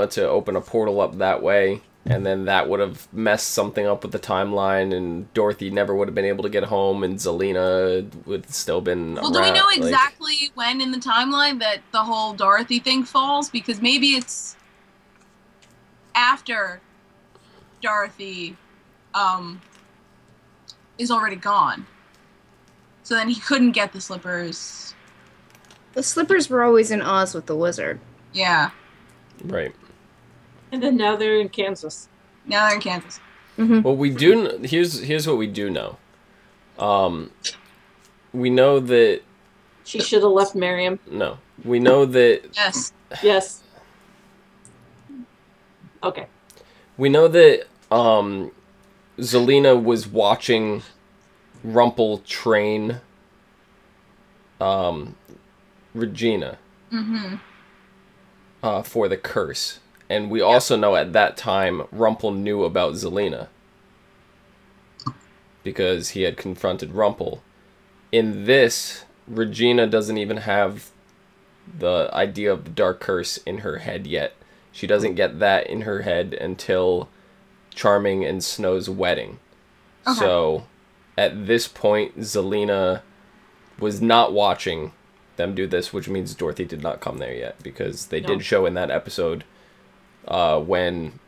to open a portal up that way. And then that would have messed something up with the timeline, and Dorothy never would have been able to get home, and Zelina would have still been Well, around. do we know exactly when in the timeline that the whole Dorothy thing falls? Because maybe it's after Dorothy is already gone. So then he couldn't get the slippers. The slippers were always in Oz with the wizard. Yeah. Right. And then now they're in Kansas. Now they're in Kansas. Mm-hmm. Well, we do. Here's what we do know. We know that. She should have left Miriam. No, we know that. Yes. Yes. Okay. We know that Zelina was watching Rumple train Regina for the curse. And we also know at that time Rumple knew about Zelina because he had confronted Rumple. In this, Regina doesn't even have the idea of the dark curse in her head yet. She doesn't get that in her head until Charming and Snow's wedding. Okay. So, at this point, Zelina was not watching them do this, which means Dorothy did not come there yet, because they did show in that episode when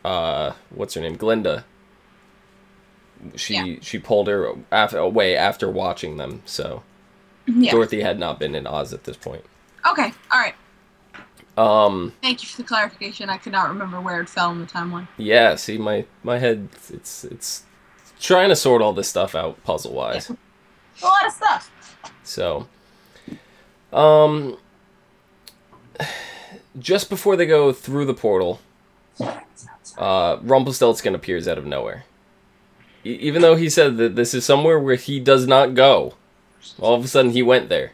what's her name, Glinda, she pulled her away after watching them, so Dorothy had not been in Oz at this point. Okay, alright. Thank you for the clarification. I could not remember where it fell in the timeline. Yeah, see, my head, it's trying to sort all this stuff out puzzle-wise. A lot of stuff. So, just before they go through the portal, Rumpelstiltskin appears out of nowhere. Even though he said that this is somewhere where he does not go, all of a sudden he went there.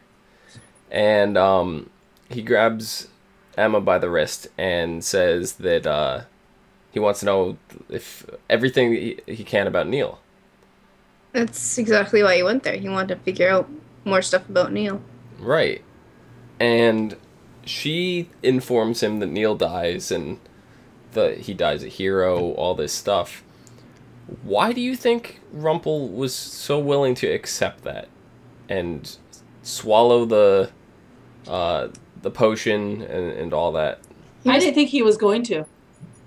And he grabs Emma by the wrist and says that he wants to know if everything he can about Neil. That's exactly why he went there. He wanted to figure out more stuff about Neil. Right. And she informs him that Neil dies and that he dies a hero, all this stuff. Why do you think Rumple was so willing to accept that and swallow the potion and all that? I didn't think he was going to.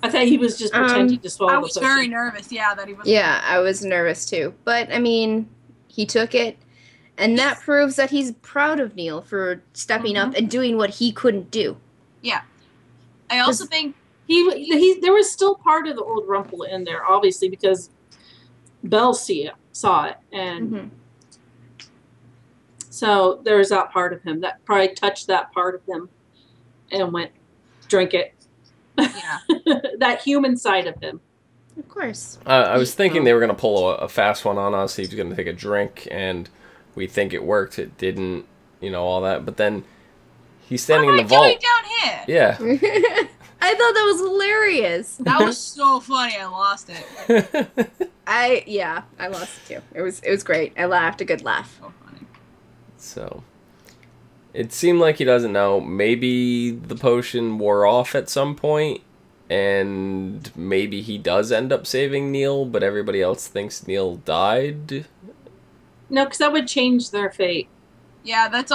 I thought he was just pretending to swallow I the was potion. very nervous, yeah, that he was. Yeah, I was nervous too. But, I mean, he took it, and that proves that he's proud of Neil for stepping up and doing what he couldn't do. Yeah. I also think He there was still part of the old Rumple in there, obviously, because Belle saw it, and so there's that part of him that probably touched that part of him and went, drink it. yeah. That human side of him. Of course. I was thinking they were going to pull a fast one on us. He was going to take a drink, and we think it worked. It didn't, all that. But then he's standing in the vault. What am I doing down here? Yeah. I thought that was hilarious. That was so funny. I lost it. I lost it too. It was great. I laughed, a good laugh. So funny. So, it seemed like he doesn't know. Maybe the potion wore off at some point, and maybe he does end up saving Neil, but everybody else thinks Neil died. No, because that would change their fate. Yeah, that's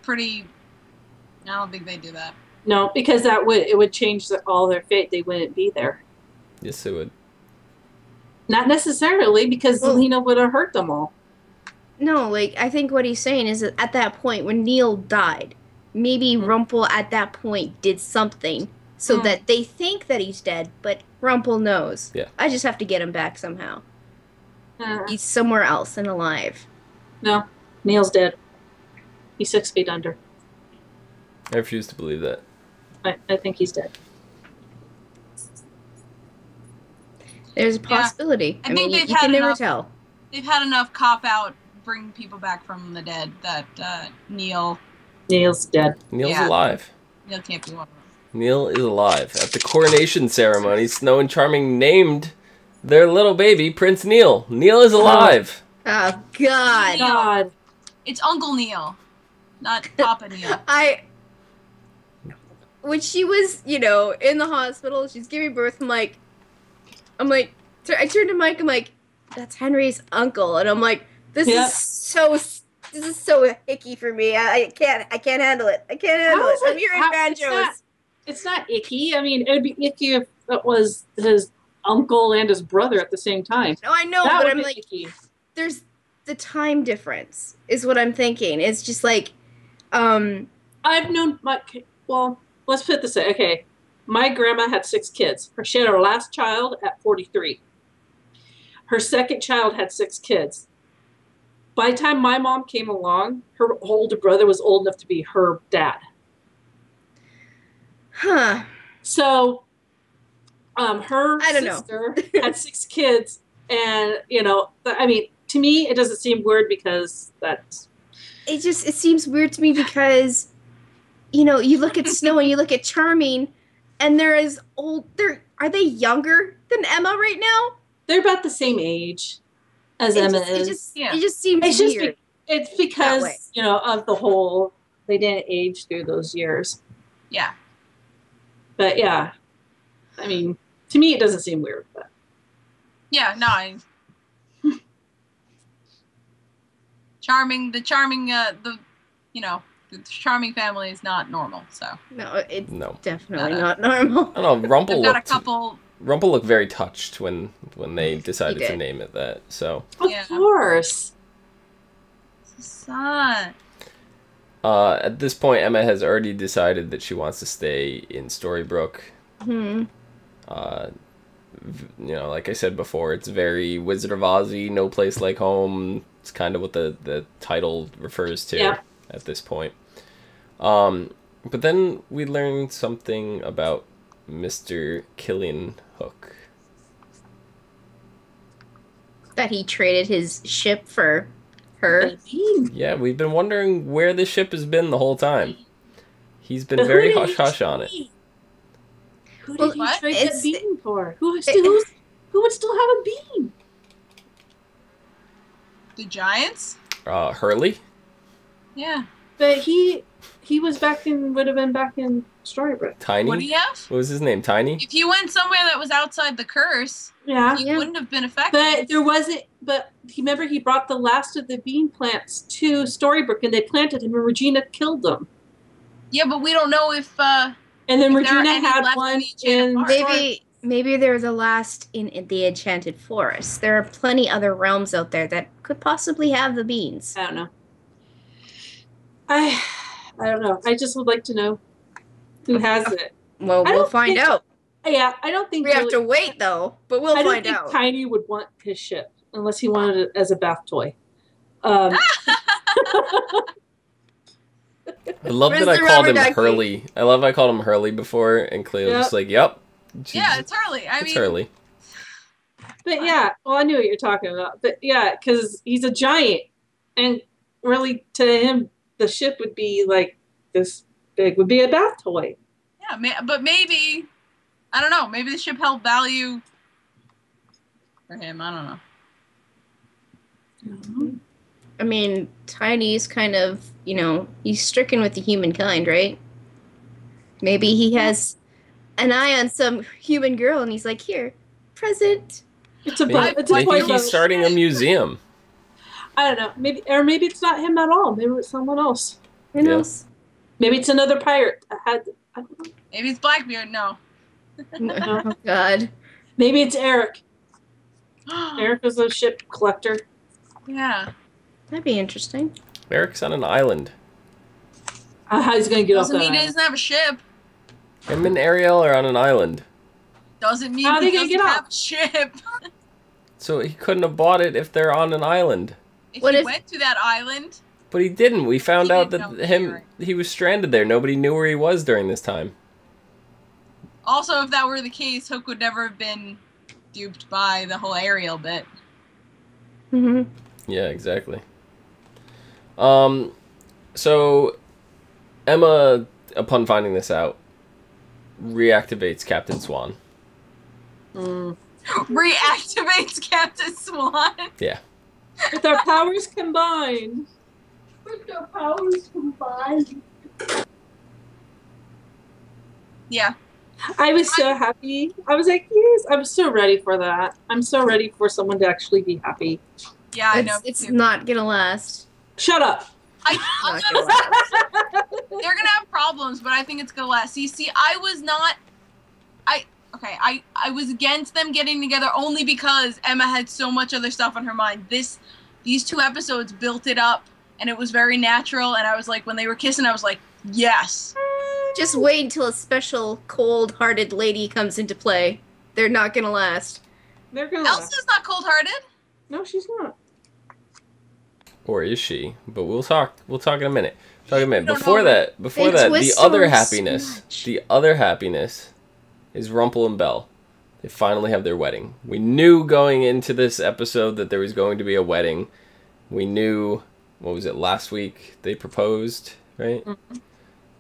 pretty. I don't think they do that. No, because it would change all their fate. They wouldn't be there. Yes, it would. Not necessarily, because Zelina would have hurt them all. No, I think what he's saying is that at that point, when Neil died, maybe Rumple at that point did something so that they think that he's dead, but Rumple knows. Yeah. I just have to get him back somehow. He's somewhere else and alive. No, Neil's dead. He's 6 feet under. I refuse to believe that. I think he's dead. There's a possibility. I think mean, they've you had can never enough- tell. They've had enough cop out bring people back from the dead that Neil Neil's dead. Neil's Yeah. alive. Neil can't be one. Neil is alive. At the coronation ceremony, Snow and Charming named their little baby Prince Neil. Neil is alive. Oh God. God. It's Uncle Neil, not Papa Neil. When she was, you know, in the hospital, she's giving birth. I turned to Mike. I'm like, that's Henry's uncle, and I'm like, this is so icky for me. I can't handle it. I can't handle it. I'm hearing banjos. It's not icky. I mean, it'd be icky if it was his uncle and his brother at the same time. No, I know, That but would I'm be like, icky. there's the time difference is what I'm thinking. It's just like, I've known my. Well, let's put it this way. Okay, my grandma had 6 kids. She had her last child at 43. Her second child had 6 kids. By the time my mom came along, her older brother was old enough to be her dad. huh? So, her I don't know. sister had 6 kids, and you know, I mean, to me, it doesn't seem weird because that's. It seems weird to me because, you know, you look at Snow and you look at Charming, and they're as old. Are they younger than Emma right now? They're about the same age as Emma is. It just seems It's just weird. it's way. because, you know, of the whole, they didn't age through those years. Yeah. But yeah, I mean, to me, it doesn't seem weird. But Yeah, no. The charming family is not normal, so. No, it's No. definitely not normal. I don't know. They've got a couple. Rumple looked very touched when they decided to did. name it that. So. of Yeah. course. Son. At this point, Emma has already decided that she wants to stay in Storybrooke. Hmm. You know, like I said before, it's very Wizard of Ozzy, no place like home. It's kind of what the title refers to at this point. But then we learned something about Mr. Killian Hook. That he traded his ship for her. Yeah, we've been wondering where the ship has been the whole time. He's been very hush-hush on it. Who Well, did you what? trade It's- that bean for? Who would still have a bean? The Giants? Hurley? Yeah. But he would have been back in Storybrooke. Tiny? What do you have? What was his name? Tiny? If you went somewhere that was outside the curse, Yeah. he Yeah. wouldn't have been affected. But there wasn't. But remember, he brought the last of the bean plants to Storybrooke, and they planted him, and Regina killed them. Yeah, but we don't know if. And then If there are Regina any had left one in the Enchanted in. Forest. Maybe they're the last in the Enchanted Forest. There are plenty other realms out there that could possibly have the beans. I don't know. I don't know. I just would like to know who has it. Well, I we'll don't find think- out. Yeah, I don't think We have really- to wait though, but we'll I don't find think out. Tiny would want his ship unless he wanted it as a bath toy. I love Where's that I the called rubber him ducky? Hurley. I love I called him Hurley before, and Cleo was just like, yep. Yeah, it's Hurley. I It's mean, Hurley. But yeah, well, I knew what you're talking about. But yeah, because he's a giant, and really to him, the ship would be like this big, would be a bath toy. yeah, but maybe, I don't know. Maybe the ship held value for him. I don't know. I mean, Tiny's kind of, you know, he's stricken with the humankind, right? Maybe he has an eye on some human girl, and he's like, "Here, present." It's a Maybe, it's a maybe toy he's boat. starting a museum. I don't know. Maybe it's not him at all. Maybe it's someone else. Who knows? Maybe it's another pirate. I don't know. Maybe it's Blackbeard. No. Oh God. Maybe it's Eric. Eric is a ship collector. Yeah. That'd be interesting. Eric's on an island. How he's going to get off Doesn't that mean he island. doesn't have a ship. Him and Ariel are on an island. Doesn't mean How are he they gonna doesn't get have a ship. So he couldn't have bought it if they're on an island. If What he if- went to that island, But he didn't. We found He out didn't that know he was stranded there. Nobody knew where he was during this time. also, if that were the case, Hook would never have been duped by the whole Ariel bit. Mm-hmm. Yeah, exactly. So Emma, upon finding this out, reactivates Captain Swan. Reactivates Captain Swan. Yeah. With our powers combined. Yeah. I was so happy. I was like, yes, I'm so ready for that. I'm so ready for someone to actually be happy. Yeah, I know. It's not gonna last. Shut up. I'm Not gonna gonna last. They're gonna have problems, but I think it's gonna last. See, I was not. I was against them getting together only because Emma had so much other stuff on her mind. These 2 episodes built it up, and it was very natural. And I was like, when they were kissing, I was like, yes. Just wait until a special cold-hearted lady comes into play. They're not gonna last. They're gonna. Elsa's not cold-hearted. No, she's not. Or is she? But we'll talk in a minute. don't Before know. that, They the twist other so happiness, much. the other happiness is Rumple and Belle. They finally have their wedding. We knew going into this episode that there was going to be a wedding. We knew, what was it, last week they proposed, right?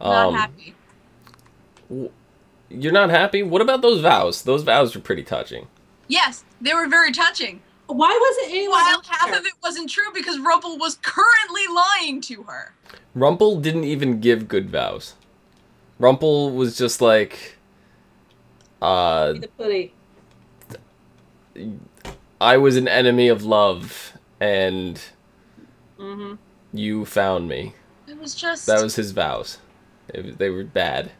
Not happy. You're not happy? What about those vows? Those vows were pretty touching. Yes, they were very touching. Why wasn't anyone While else half there? of it wasn't true because Rumple was currently lying to her. Rumple didn't even give good vows. Rumple was just like, The putty. I was an enemy of love, and you found me. It was just... That was his vows. They were bad.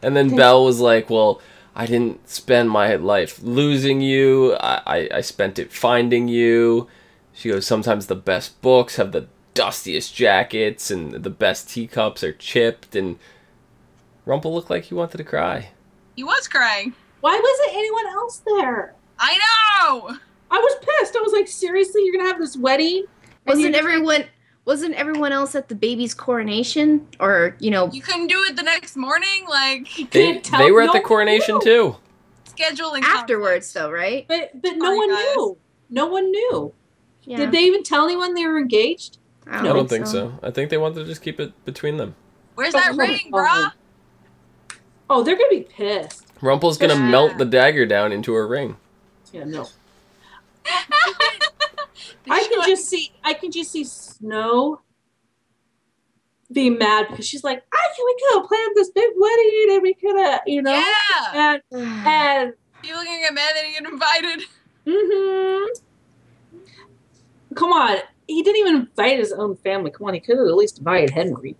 And then Belle was like, well, I didn't spend my life losing you. I spent it finding you. She goes, sometimes the best books have the dustiest jackets, and the best teacups are chipped, and Rumple looked like he wanted to cry. He was crying. Why wasn't anyone else there? I know! I was pissed. I was like, seriously, you're gonna have this wedding? And Wasn't you're- everyone else at the baby's coronation? Or, you know, You couldn't do it the next morning? Like, They couldn't tell- were at no the one coronation knew. too. scheduling afterwards though, right? But no Sorry, one guys. knew. No one knew. Yeah. Did they even tell anyone they were engaged? I don't think so. I think they wanted to just keep it between them. Where's that Oh, ring, oh. brah? Oh, they're gonna be pissed. Rumple's gonna Yeah. melt the dagger down into her ring. Yeah, no. They I can should. just see Snow being mad because she's like, we could have planned this big wedding and we could have, Yeah! and People gonna get mad that he get invited. come on, he didn't even invite his own family. Come on, he could have at least invited Henry.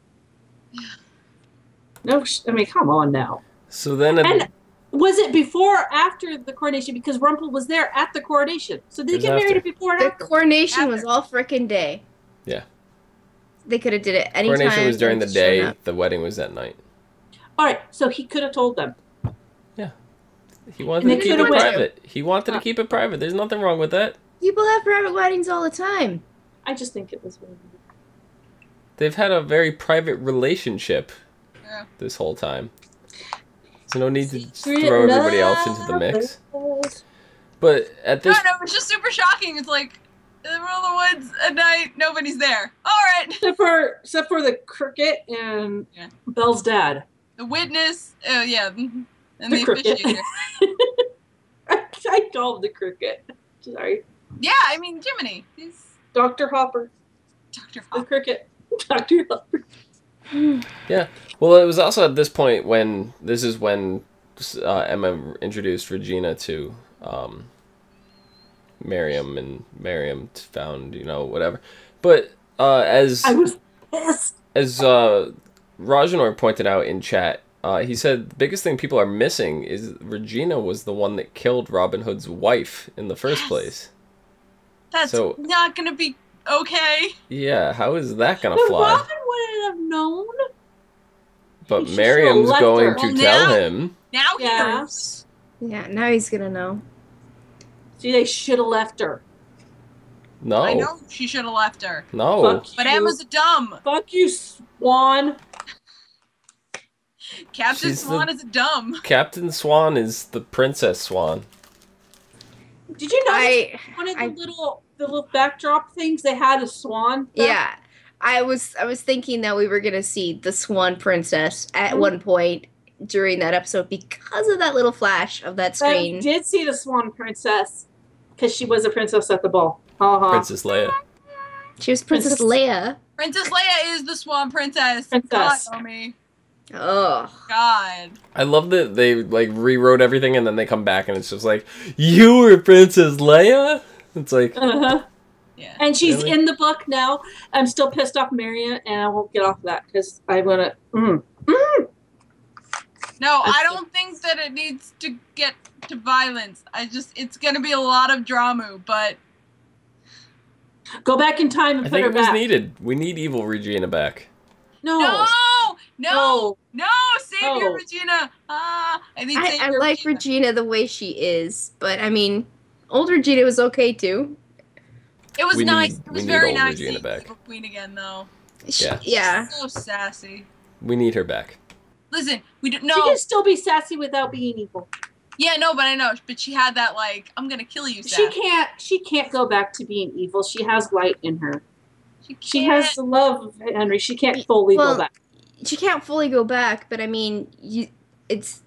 No, I mean, come on now. So then, And was it before or after the coronation? Because Rumple was there at the coronation. So did It they was get married after. before and The after? coronation was all frickin' day. Yeah. They could have did it anytime. coronation was during the and just shown day. up. The wedding was at night. All right, so he could have told them. He wanted And to they keep it could've went- private. He wanted to keep it private. There's nothing wrong with that. People have private weddings all the time. I just think it was weird. They've had a very private relationship Yeah. this whole time. So no need to Secret throw everybody else into the mix. But at this, No, it's just super shocking. It's like, in the middle of the woods at night, nobody's there. All right. Except for the cricket and Yeah. Belle's dad. The witness, yeah, and The the cricket. officiator. I called him the cricket. Sorry. Yeah, I mean, Jiminy. He's Dr. Hopper. Dr. The Fox. cricket. Dr. Hopper. yeah. Well, it was also at this point when Emma introduced Regina to Miriam, and Miriam found whatever. But as I was pissed. Rajanor pointed out in chat, he said the biggest thing people are missing is Regina was the one that killed Robin Hood's wife in the first Yes. place. That's So- not gonna be okay. Yeah, how is that gonna But fly? Robin wouldn't have known. But She Miriam's should've left going her. to Well, tell now- him. Now he Yeah. knows. Yeah, now he's gonna know. See, they should have left her. No, I know she should have left her. no. Fuck But you. Emma's a dumb. Fuck you, Swan. Captain She's Swan is a dumb. Captain Swan is the Princess Swan. Did you notice I one of the little backdrop things they had a swan? yeah. I was thinking that we were gonna see the Swan Princess at one point during that episode because of that little flash of that screen. I did see the Swan Princess because she was a princess at the ball. Princess Leia. She was Princess Leia. Princess Leia is the Swan Princess. God, homie. Oh God. I love that they like rewrote everything and then they come back and it's just like, you were Princess Leia? It's like, yeah. And she's in the book now. I'm still pissed off Marion, and I won't get off of that because I want to. No, I don't think that it needs to get to violence. It's going to be a lot of drama, but go back in time and I put think her it was back. needed. We need evil Regina back. No, Savior Regina. I like Regina the way she is, but I mean, old Regina was okay too. It was nice. It was very nice Regina seeing back. Evil Queen again, though. Yeah. So sassy. We need her back. Listen, we don't She know. can still be sassy without being evil. Yeah, no, but I know. But she had that like, I'm gonna kill you. She can't go back to being evil. She has light in her. She has the love of Henry. She can't fully go back. She can't fully go back, but I mean, it's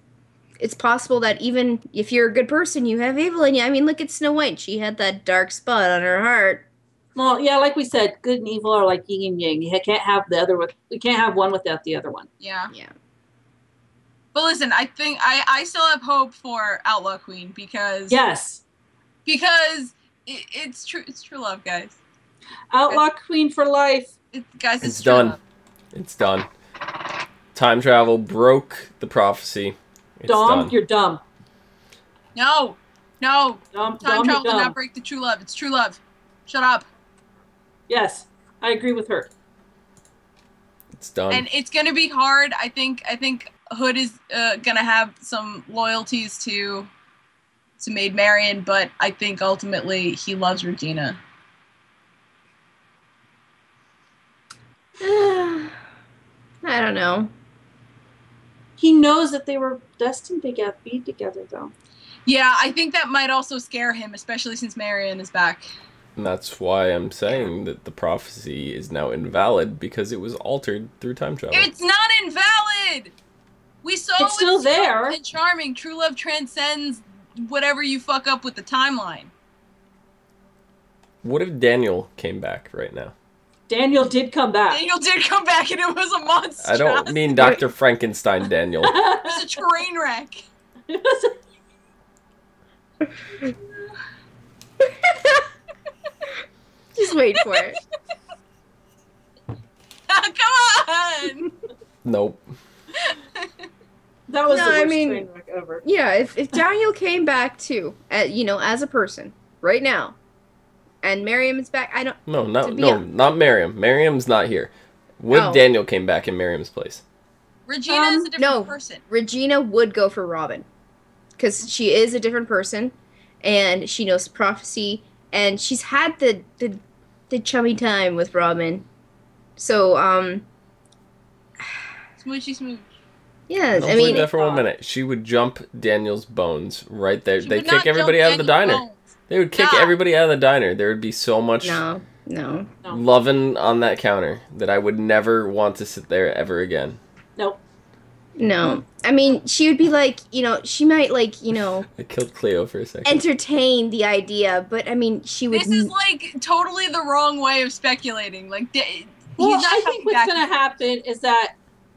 possible that even if you're a good person, you have evil in you. I mean, look at Snow White. She had that dark spot on her heart. Well, yeah, like we said, good and evil are like yin and yang. You can't have you can't have one without the other one. Yeah. Yeah. But listen, I think I still have hope for Outlaw Queen because it's true love, guys. Outlaw Queen for life. It's done. Love. It's done. Time travel broke the prophecy. It's done. You're dumb. No. Time travel did dumb. not break the true love. It's true love. Shut up. Yes, I agree with her. It's done. And it's gonna be hard. I think Hood is gonna have some loyalties to Maid Marian, but I think ultimately he loves Regina. I don't know. He knows that they were destined to be together, though. Yeah, I think that might also scare him, especially since Marian is back. And that's why I'm saying that the prophecy is now invalid because it was altered through time travel. It's not invalid! We saw it's still there. And charming. True love transcends whatever you fuck up with the timeline. What if Daniel came back right now? Daniel did come back. Daniel did come back and it was a monster. I don't mean Dr. Frankenstein Daniel. It was a train wreck. It was Just wait for it. Come on! Nope. That was the worst train wreck ever. Yeah, if Daniel came back too, as a person, right now, and Miriam is back, I don't... No, not Miriam. Miriam's not here. What if Daniel came back in Miriam's place? Regina is a different person. Regina would go for Robin. Because she is a different person, and she knows the prophecy, and she's had the chummy time with Robin. So, Smoochy smooch. Yeah, I mean... that for 1 minute. She would jump Daniel's bones right there. They'd kick everybody out of the diner. Bones. They would kick everybody out of the diner. There would be so much loving on that counter that I would never want to sit there ever again. Nope. No. I mean, she would be like, she might I killed Clio for a second. Entertain the idea, but I mean, she would... This is totally the wrong way of speculating. I think what's going to happen is that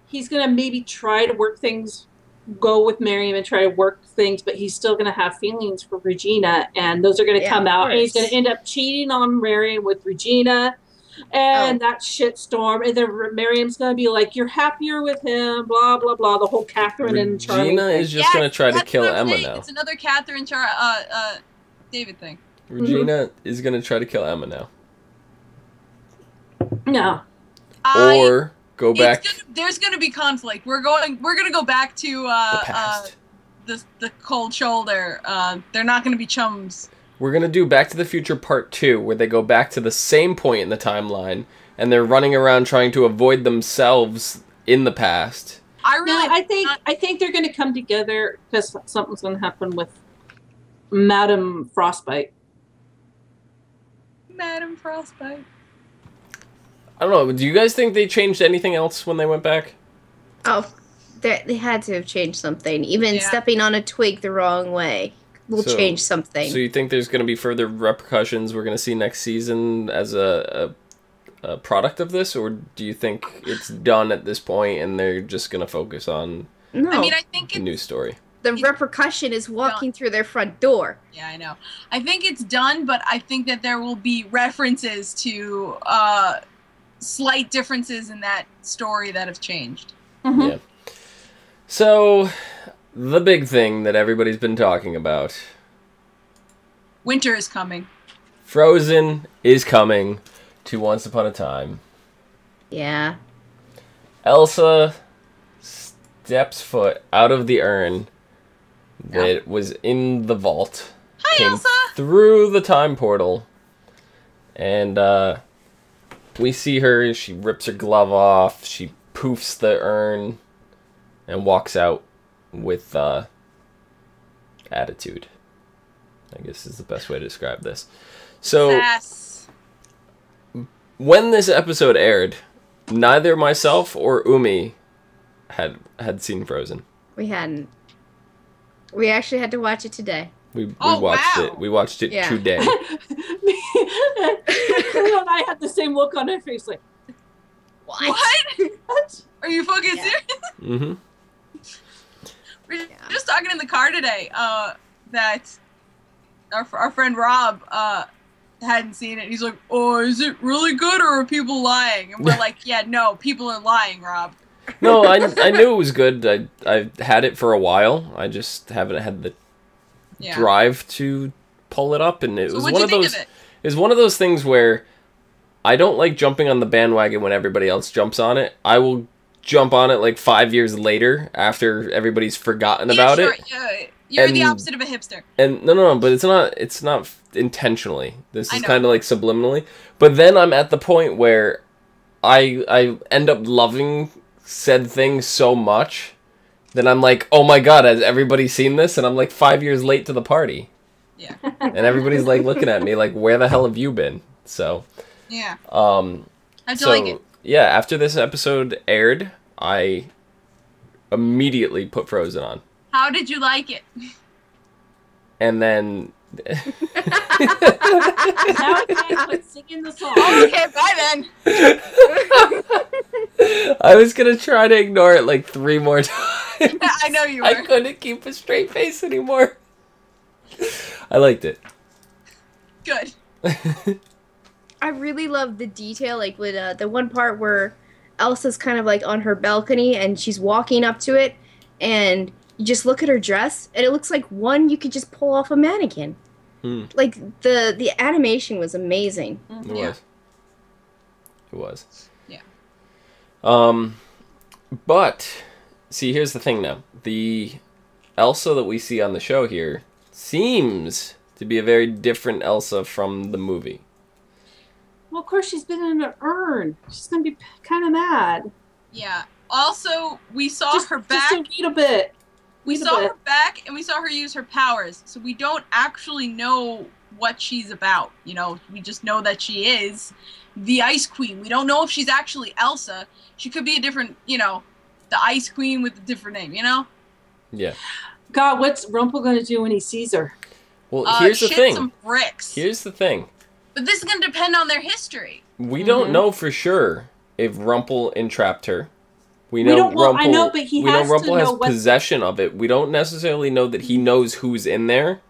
he's going to maybe try to go with Miriam and try to work things, but he's still going to have feelings for Regina, and those are going to come out, and he's going to end up cheating on Miriam with Regina, and that shitstorm, and then Miriam's going to be like, you're happier with him, blah, blah, blah, the whole Catherine and Charlie Regina is just going to try to kill Emma now. It's another Catherine David thing. Regina is going to try to kill Emma now. No. Or... go back. There's going to be conflict. We're going to go back to the cold shoulder. They're not going to be chums. We're going to do Back to the Future Part 2, where they go back to the same point in the timeline, and they're running around trying to avoid themselves in the past. I think they're going to come together because something's going to happen with Madame Frostbite. Madame Frostbite. I don't know. Do you guys think they changed anything else when they went back? Oh, they had to have changed something. Even stepping on a twig the wrong way will change something. So you think there's going to be further repercussions we're going to see next season as a product of this, or do you think it's done at this point and they're just going to focus on I think the new story? The repercussion is walking through their front door. Yeah, I know. I think it's done, but I think that there will be references to slight differences in that story that have changed. Mm-hmm. Yeah. So, the big thing that everybody's been talking about. Winter is coming. Frozen is coming to Once Upon a Time. Yeah. Elsa steps foot out of the urn that was in the vault. Hi, came Elsa! through the time portal. And we see her, she rips her glove off, she poofs the urn, and walks out with attitude. I guess is the best way to describe this. So, when this episode aired, neither myself or Umi had seen Frozen. We hadn't. We actually had to watch it today. We watched it. We watched it today. Clio and I had the same look on our face, like, what? Are you fucking serious? Mm-hmm. We were just talking in the car today that our friend Rob hadn't seen it. He's like, oh, is it really good or are people lying? And we're like, yeah, no, people are lying, Rob. No, I knew it was good. I had it for a while. I just haven't had the drive to pull it up, and it was one of those. It was one of those things where I don't like jumping on the bandwagon when everybody else jumps on it. I will jump on it like 5 years later after everybody's forgotten about it. You're the opposite of a hipster. And no, but it's not intentionally. This is kind of like subliminally. But then I'm at the point where I end up loving said thing so much that I'm like, oh my god, has everybody seen this? And I'm like 5 years late to the party. Yeah. And everybody's like looking at me like, where the hell have you been? So yeah. How'd you like it? Yeah, after this episode aired, I immediately put Frozen on. How did you like it? And then now I quit singing the song. Okay, bye then. I was gonna try to ignore it like 3 more times. I know you were. I couldn't keep a straight face anymore. I liked it. Good. I really love the detail, like with the one part where Elsa's kind of like on her balcony and she's walking up to it, and you just look at her dress, and it looks like one you could just pull off a mannequin. Like the animation was amazing. It was. Yeah. But see, here's the thing now. The Elsa that we see on the show here seems to be a very different Elsa from the movie. Well, of course, she's been in an urn. She's going to be kind of mad. Yeah. Also, we saw her back. Just a little bit. We saw her back, and we saw her use her powers. So we don't actually know what she's about. You know, we just know that she is the Ice Queen. We don't know if she's actually Elsa. She could be a different, you know, the Ice Queen with a different name, you know? Yeah. God, what's Rumpel going to do when he sees her? Well, here's the thing. Some bricks. Here's the thing. But this is going to depend on their history. We don't know for sure if Rumpel entrapped her. We know Rumpel. I know, but he has Rumpel to know has possession of it. We don't necessarily know that he knows who's in there.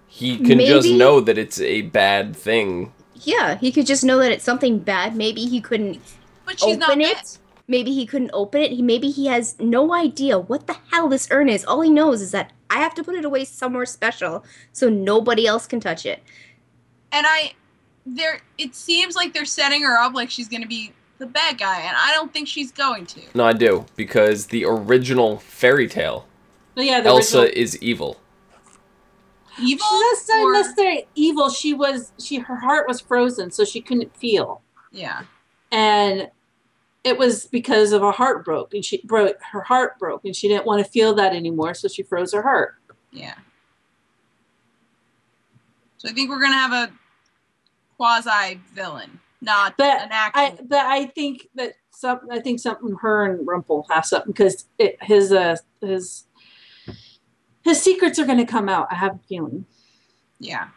He can just know that it's a bad thing. Yeah, he could just know that it's something bad. Maybe he couldn't open it. Maybe he couldn't open it. Maybe he has no idea what the hell this urn is. All he knows is that I have to put it away somewhere special so nobody else can touch it. And it seems like they're setting her up like she's going to be the bad guy, and I don't think she's going to. No, I do, because the original fairy tale, Elsa is evil. Evil? She's not necessarily evil. Her heart was frozen, so she couldn't feel. Yeah. And it was because of a heart broke, and her heart broke, and she didn't want to feel that anymore, so she froze her heart. Yeah. So I think we're going to have a quasi-villain. not But an actual. I think something her and Rumple have something because his secrets are going to come out. I have a feeling. Yeah.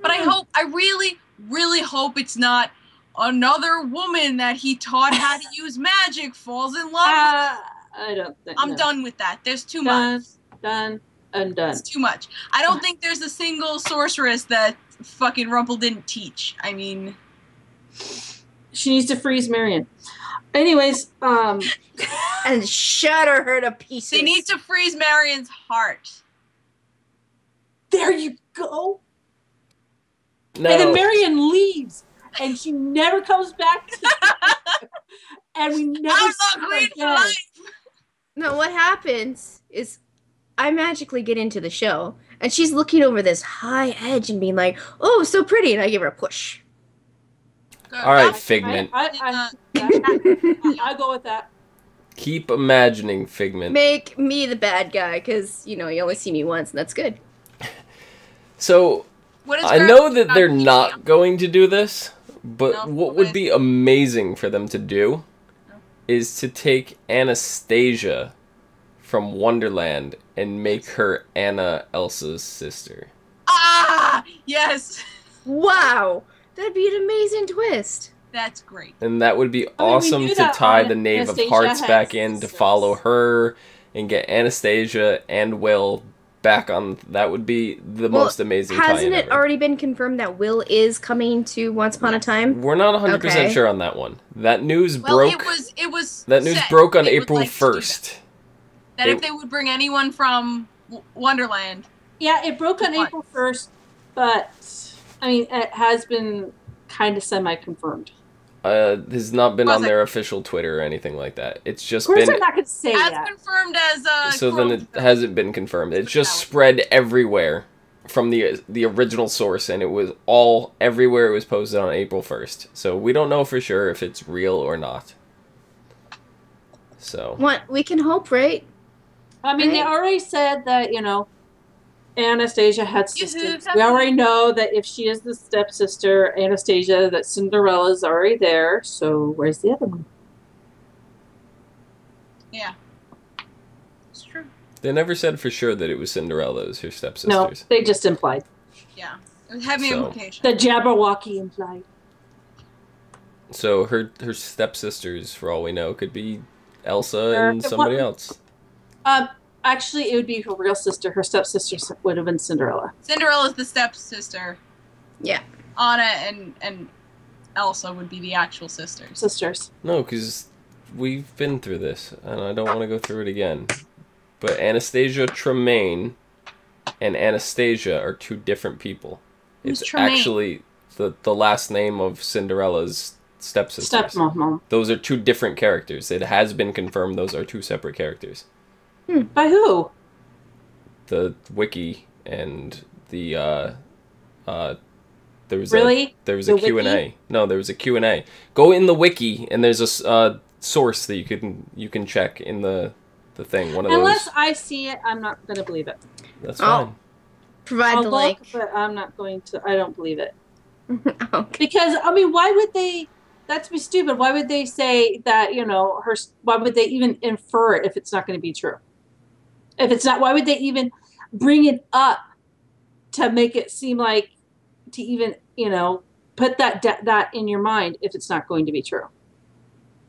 But I really, really hope it's not another woman that he taught how to use magic falls in love with. I don't think. I'm done with that. There's too much. Done. It's too much. I don't think there's a single sorceress that fucking Rumple didn't teach. I mean, she needs to freeze Marion. Anyways, and shatter her to pieces. They need to freeze Marion's heart. There you go. No. And then Marion leaves, and she never comes back. And we never see her again. No, what happens is I magically get into the show, and she's looking over this high edge and being like, "Oh, so pretty," and I give her a push. All right, Figment. I go with that. Keep imagining, Figment. Make me the bad guy, because, you only see me once, and that's good. So, I know that they're not going to do this, but what would be amazing for them to do is to take Anastasia from Wonderland and make her Anna Elsa's sister. Ah! Yes! Wow! That'd be an amazing twist. That's great. And that would be awesome to tie the Knave of Hearts back in to follow her and get Anastasia and Will back on. That would be the most amazing tie-in Hasn't it ever. already been confirmed that Will is coming to Once Upon a Time? We're not 100% sure on that one. That news broke. It was that news broke on April 1st. That if they would bring anyone from Wonderland. Yeah, it broke on April 1st, but I mean, it has been kind of semi-confirmed. Has not been on their official Twitter or anything like that. It's just been. Of course, I'm not going to say that. As confirmed as. So then it hasn't been confirmed. It's just spread everywhere from the original source, and it was all everywhere. It was posted on April 1st. So we don't know for sure if it's real or not. So. What we can hope, right? I mean, they already said that Anastasia had sisters. We already know that if she is the stepsister, Anastasia, that Cinderella's already there. So where's the other one? Yeah. It's true. They never said for sure that it was Cinderella as her stepsisters. No, they just implied. Yeah. It was heavy implication. The Jabberwocky implied. So her stepsisters, for all we know, could be Elsa and somebody else. Actually, it would be her real sister. Her stepsister would have been Cinderella. Cinderella's the stepsister. Yeah. Anna and Elsa would be the actual sisters. Sisters. No, because we've been through this, and I don't want to go through it again. But Anastasia Tremaine and Anastasia are two different people. Who's It's Tremaine? actually the last name of Cinderella's stepsisters. Stepmom. Those are two different characters. It has been confirmed those are two separate characters. By who? The wiki and the there was really? There was a Q&A. No, there was a Q&A. Go in the wiki and there's a source that you can check in the thing. One of Unless those. I see it, I'm not going to believe it. That's fine. Provide the link. But I'm not going to. I don't believe it. Okay. Because I mean, why would they? That's be stupid. Why would they say that? Why would they even infer it if it's not going to be true? If it's not, why would they even bring it up to make it seem like to even, put that in your mind if it's not going to be true?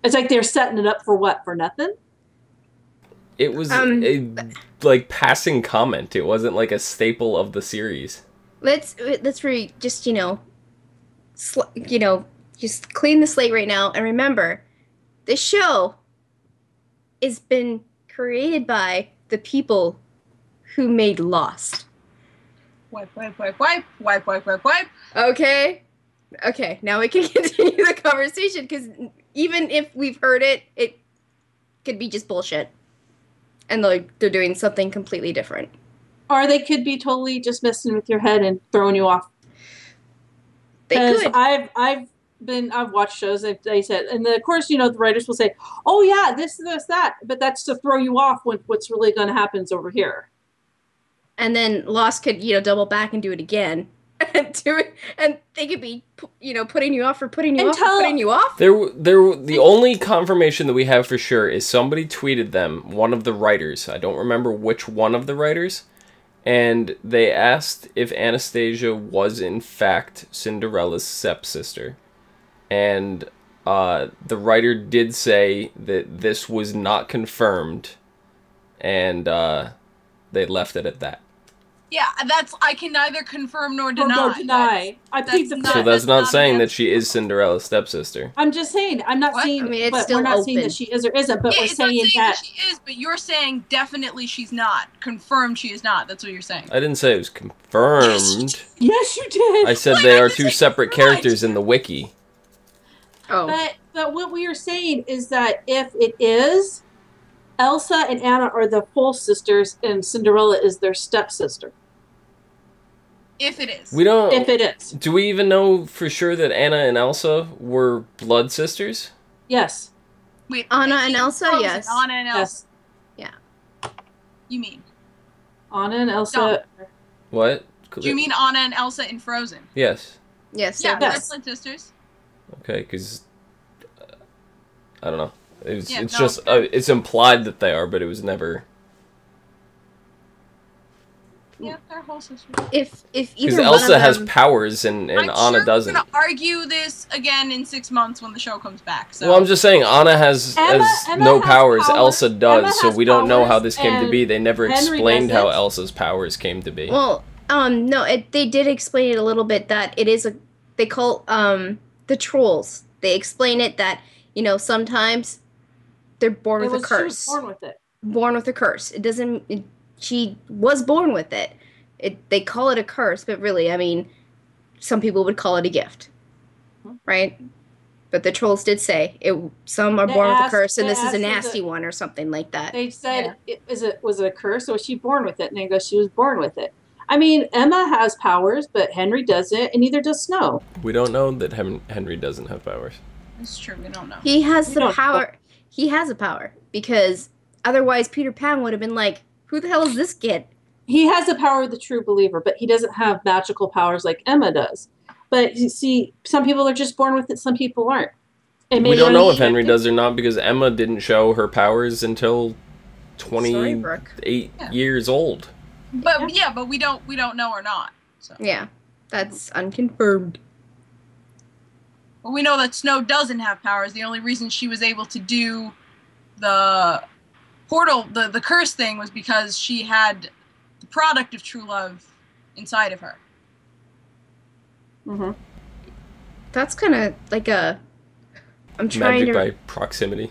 It's like they're setting it up for what? For nothing? It was a passing comment. It wasn't like a staple of the series. Let's just just clean the slate right now, and remember, this show has been created by the people who made Lost. Wipe, wipe, wipe, wipe, wipe, wipe, wipe, wipe. Okay, now we can continue the conversation, because even if we've heard it, it could be just bullshit. And they're doing something completely different. Or they could be totally just messing with your head and throwing you off. They could. I've watched shows, they said, and then of course, the writers will say, oh yeah, this, that, but that's to throw you off when what's really going to happen is over here. And then Lost could, double back and do it again. and they could be, putting you off for putting you off for Until- putting you off. The only confirmation that we have for sure is somebody tweeted them, one of the writers. I don't remember which one of the writers. And they asked if Anastasia was in fact Cinderella's stepsister. And the writer did say that this was not confirmed. And they left it at that. Yeah, I can neither confirm nor deny. Nor deny. I plead the not- fifth. So that's not saying an that she is Cinderella's stepsister. I'm just saying. I'm not What? saying. I mean, it's but still we're not saying open. that she is or isn't. But Yeah, we're it's not saying that. she is, but you're saying definitely she's not. Confirmed she is not. That's what you're saying. I didn't say it was confirmed. Yes, you did. I said Wait, they I are didn't two say separate confirmed. characters in the wiki. Oh, But what we are saying is that if it is, Elsa and Anna are the full sisters, and Cinderella is their stepsister. If it is. We don't. If it is, Do we even know for sure that Anna and Elsa were blood sisters? yes, Wait, Anna it's and Elsa, Frozen. yes. Anna and Elsa. yes. You mean? Anna and Elsa. What? Do you mean Anna and Elsa in Frozen? Yes. yes. Yeah, they're- Yes. they're blood sisters. Okay, because I don't know. It's Yeah, no. just it's implied that they are, but it was never. Yeah, they're whole sisters. If Because either one Elsa of has them, powers and I'm Anna sure doesn't. we're gonna argue this again in 6 months when the show comes back. So Well, I'm just saying Anna has Emma no has powers. powers. Elsa does, Emma so has we don't know how powers, this came to and be. They never Henry explained how doesn't. Elsa's powers came to be. well, no, they did explain it a little bit that it is they call the trolls. They explain it that sometimes they're born with a She was curse. born with it. Born with a curse. It doesn't. She was born with it. They call it a curse, but really, I mean, some people would call it a gift, right? But the trolls did say some are They born with a asked- curse, and they this is a asked her nasty one or something like that. They said, was it a curse or was she born with it? And they go, she was born with it. I mean, Emma has powers, but Henry doesn't, and neither does Snow. We don't know that Henry doesn't have powers. it's true. We don't know. He has We the don't- power. He has a power because otherwise Peter Pan would have been like, "Who the hell is this kid?" He has the power of the true believer, but he doesn't have magical powers like Emma does. But you see, some people are just born with it, some people aren't. And We maybe don't know only- if Henry does or not because Emma didn't show her powers until 28 Storybrooke. years old. But but we don't know or not. So. Yeah, that's unconfirmed. Well, we know that Snow doesn't have powers. The only reason she was able to do the portal, the curse thing, was because she had the product of true love inside of her. Mhm. That's kind of like a. I'm trying Magic to. by proximity.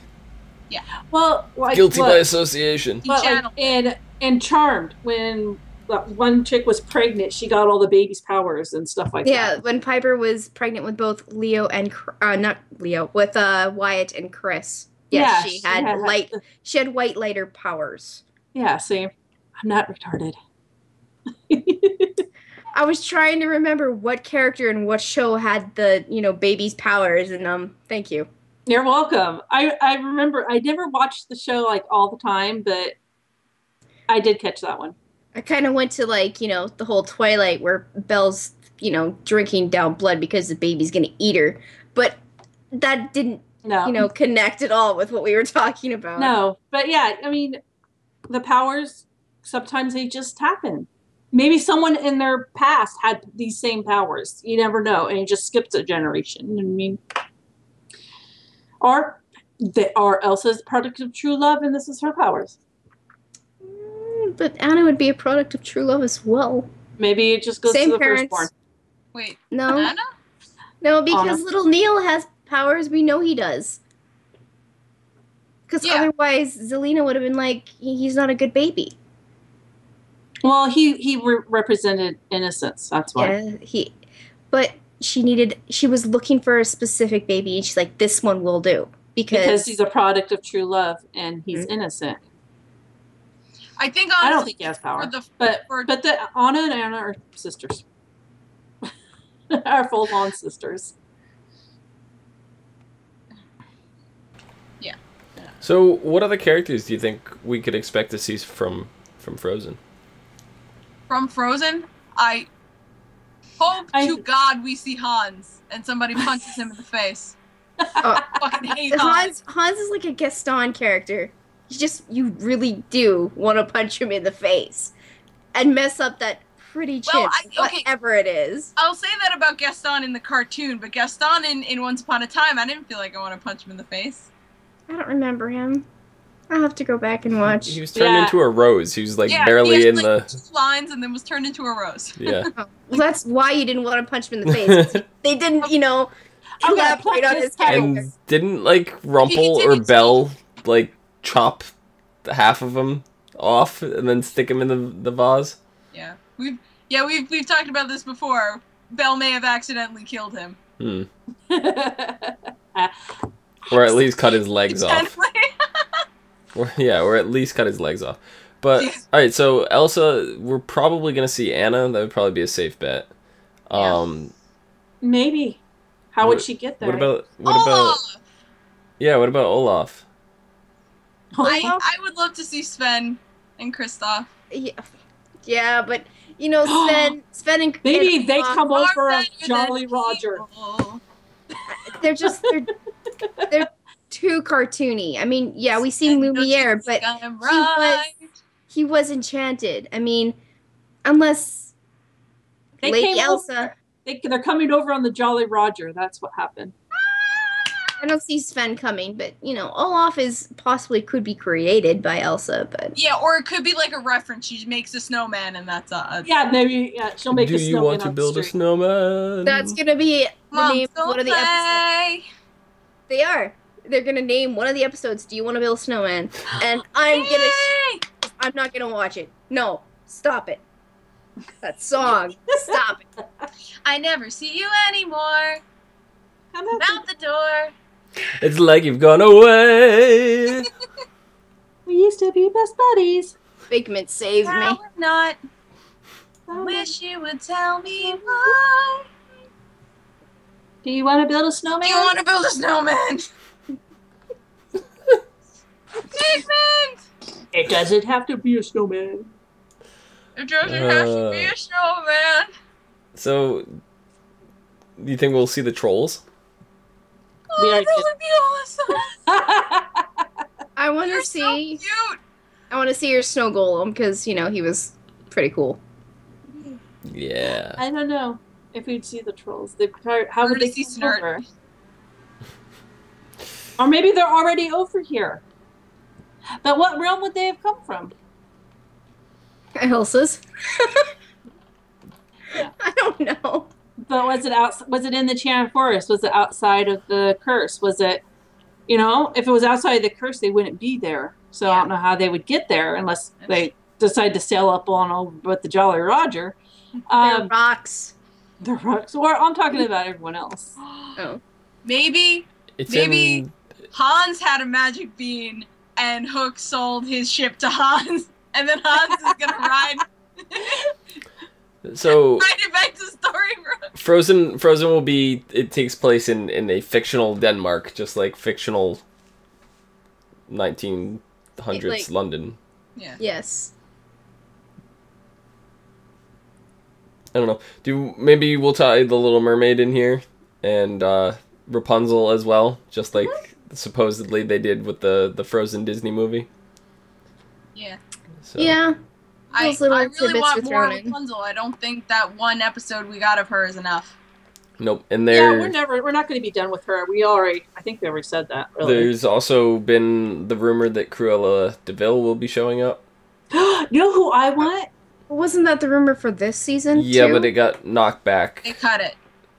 Well, like Guilty what- by association. But like, Channel. and Charmed, when that one chick was pregnant, she got all the baby's powers and stuff like Yeah, that. when Piper was pregnant with both Leo and not Leo, with Wyatt and Chris. Yes, Yeah, she she had had- light. She had white lighter powers. Yeah, see, I'm not retarded. I was trying to remember what character and what show had the baby's powers, and thank you. You're welcome. I remember, I never watched the show like all the time, but I did catch that one. I kind of went to the whole Twilight where Belle's drinking down blood because the baby's gonna eat her, but that didn't No, connect at all with what we were talking about. no, but yeah, I mean, the powers, sometimes they just happen. Maybe someone in their past had these same powers. You never know, and it just skips a generation. You know what I mean, or they are Elsa's product of true love, and this is her powers. But Anna would be a product of true love as well. Maybe it just goes Same to the parents. firstborn. Wait, No, Anna? no, because Anna. little Neil has powers. We know he does. Because Yeah. otherwise, Zelina would have been like, he's not a good baby. Well, he represented innocence. That's why. Yeah, but she was looking for a specific baby, and she's like, this one will do. Because he's a product of true love, and he's innocent. I think I don't honestly, think he has power. for the But the Anna and Anna are sisters. Are full-on sisters. So, what other characters do you think we could expect to see from Frozen? from Frozen, I Hope to God we see Hans and somebody punches him in the face. Oh, Fucking hate Hans. Hans is like a Gaston character. You really do want to punch him in the face and mess up that pretty chin, whatever it is. I'll say that about Gaston in the cartoon, but Gaston in Once Upon a Time, I didn't feel like I want to punch him in the face. I don't remember him. I'll have to go back and watch. He was turned into a rose. He was like barely in the 2 lines and then was turned into a rose. Yeah. Well, that's why you didn't want to punch him in the face. They didn't, elaborate on his character. And didn't like Rumple or Belle like chop half of him off and then stick him in the vase? Yeah. We've talked about this before. Belle may have accidentally killed him. Or at least cut his legs off. Or at least cut his legs off. But alright, so Elsa, we're probably gonna see Anna. That would probably be a safe bet. Maybe. How would she get there? What about Olaf! what about Olaf? I would love to see Sven and Kristoff. Yeah, but Sven and maybe they come over as Jolly Roger. They're too cartoony. I mean, yeah, we see Lumiere, but he was enchanted. I mean, unless Lady Elsa. They're coming over on the Jolly Roger. That's what happened. I don't see Sven coming, but Olaf could be created by Elsa, but or it could be like a reference. She makes a snowman, and that's maybe she'll make a snowman. Do you want to build a snowman? That's gonna be the name of one of the episodes. They're gonna name one of the episodes. Do you want to build a snowman? And I'm not gonna watch it. No, stop it. That song. Stop it. I never see you anymore. Come out the door. It's like you've gone away. We used to be best buddies. Figment saves me. We're not. I wish you would tell me why. Do you want to build a snowman? Do you want to build a snowman? Figment! It doesn't have to be a snowman. It doesn't have to be a snowman. So, do you think we'll see the trolls? That would be awesome. I want to see. So cute. I want to see your snow golem because he was pretty cool. Yeah. I don't know if we'd see the trolls. How would they see Snort? Or maybe they're already over here. But what realm would they have come from? Elsa's. I don't know. But was it in the Chan Forest? Was it outside of the curse? Was it, if it was outside of the curse, they wouldn't be there. So I don't know how they would get there unless they decide to sail up on over with the Jolly Roger. They're rocks. The rocks. Or I'm talking about everyone else. Oh. Maybe Hans had a magic bean and Hook sold his ship to Hans, and then Hans is gonna ride. So ride it back to Storybrooke. Frozen will be. It takes place in a fictional Denmark, just like fictional 1900s London. Yeah. Yes. I don't know. Maybe we'll tie the Little Mermaid in here and Rapunzel as well, just like supposedly they did with the Frozen Disney movie. Yeah. So. Yeah. I really want more Rapunzel. I don't think that one episode we got of her is enough. Nope. And we're not going to be done with her. I think we already said that. Really. There's also been the rumor that Cruella de Vil will be showing up. You know who I want? Wasn't that the rumor for this season? Yeah, too? but it got knocked back. They cut it.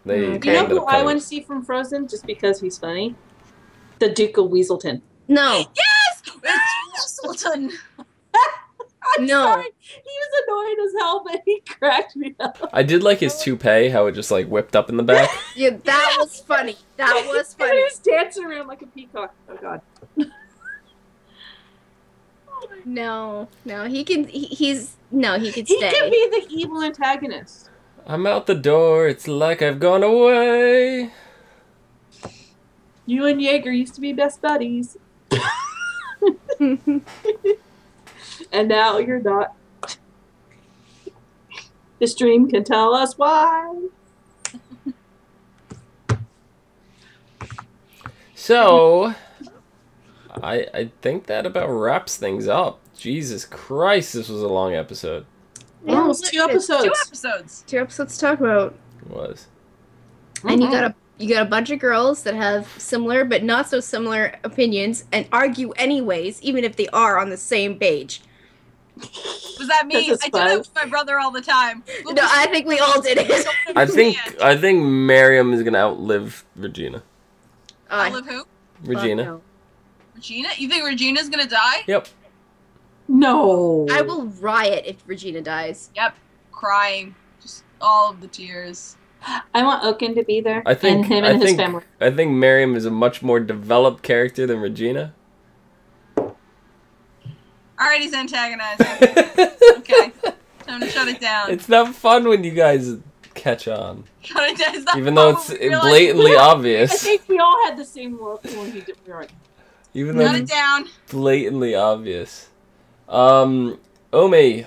You know who I want to see from Frozen just because he's funny? The Duke of Weaselton. No. Yes! It's Weaselton! I'm sorry. He was annoying as hell, but he cracked me up. I did like his toupee, how it just like whipped up in the back. Yeah, that was funny. That was funny. He was dancing around like a peacock. Oh god. No, he can. He can stay. He can be the evil antagonist. I'm out the door. It's like I've gone away. You and Jaeger used to be best buddies. And now you're not. This dream can tell us why. So, I think that about wraps things up. Jesus Christ, this was a long episode. Yeah, Almost 2 episodes. 2 episodes. 2 episodes to talk about. It was. And you got a bunch of girls that have similar but not so similar opinions and argue anyways, even if they are on the same page. Was that me? That's I do that with my brother all the time. No, I think we all did it. I think Miriam is gonna outlive Regina. I live who? Regina. No. Regina? You think Regina's gonna die? Yep. No. I will riot if Regina dies. Yep. Crying. Just all of the tears. I want Oaken to be there. I think and him and his family. I think Miriam is a much more developed character than Regina. Alright, he's antagonizing. Okay. Time to shut it down. It's not fun when you guys catch on. Shut it down. It's not Even though fun it's when we realize- blatantly I obvious. think we all had the same look when he did. Right. Even though Shut it it's down. blatantly obvious. Omi.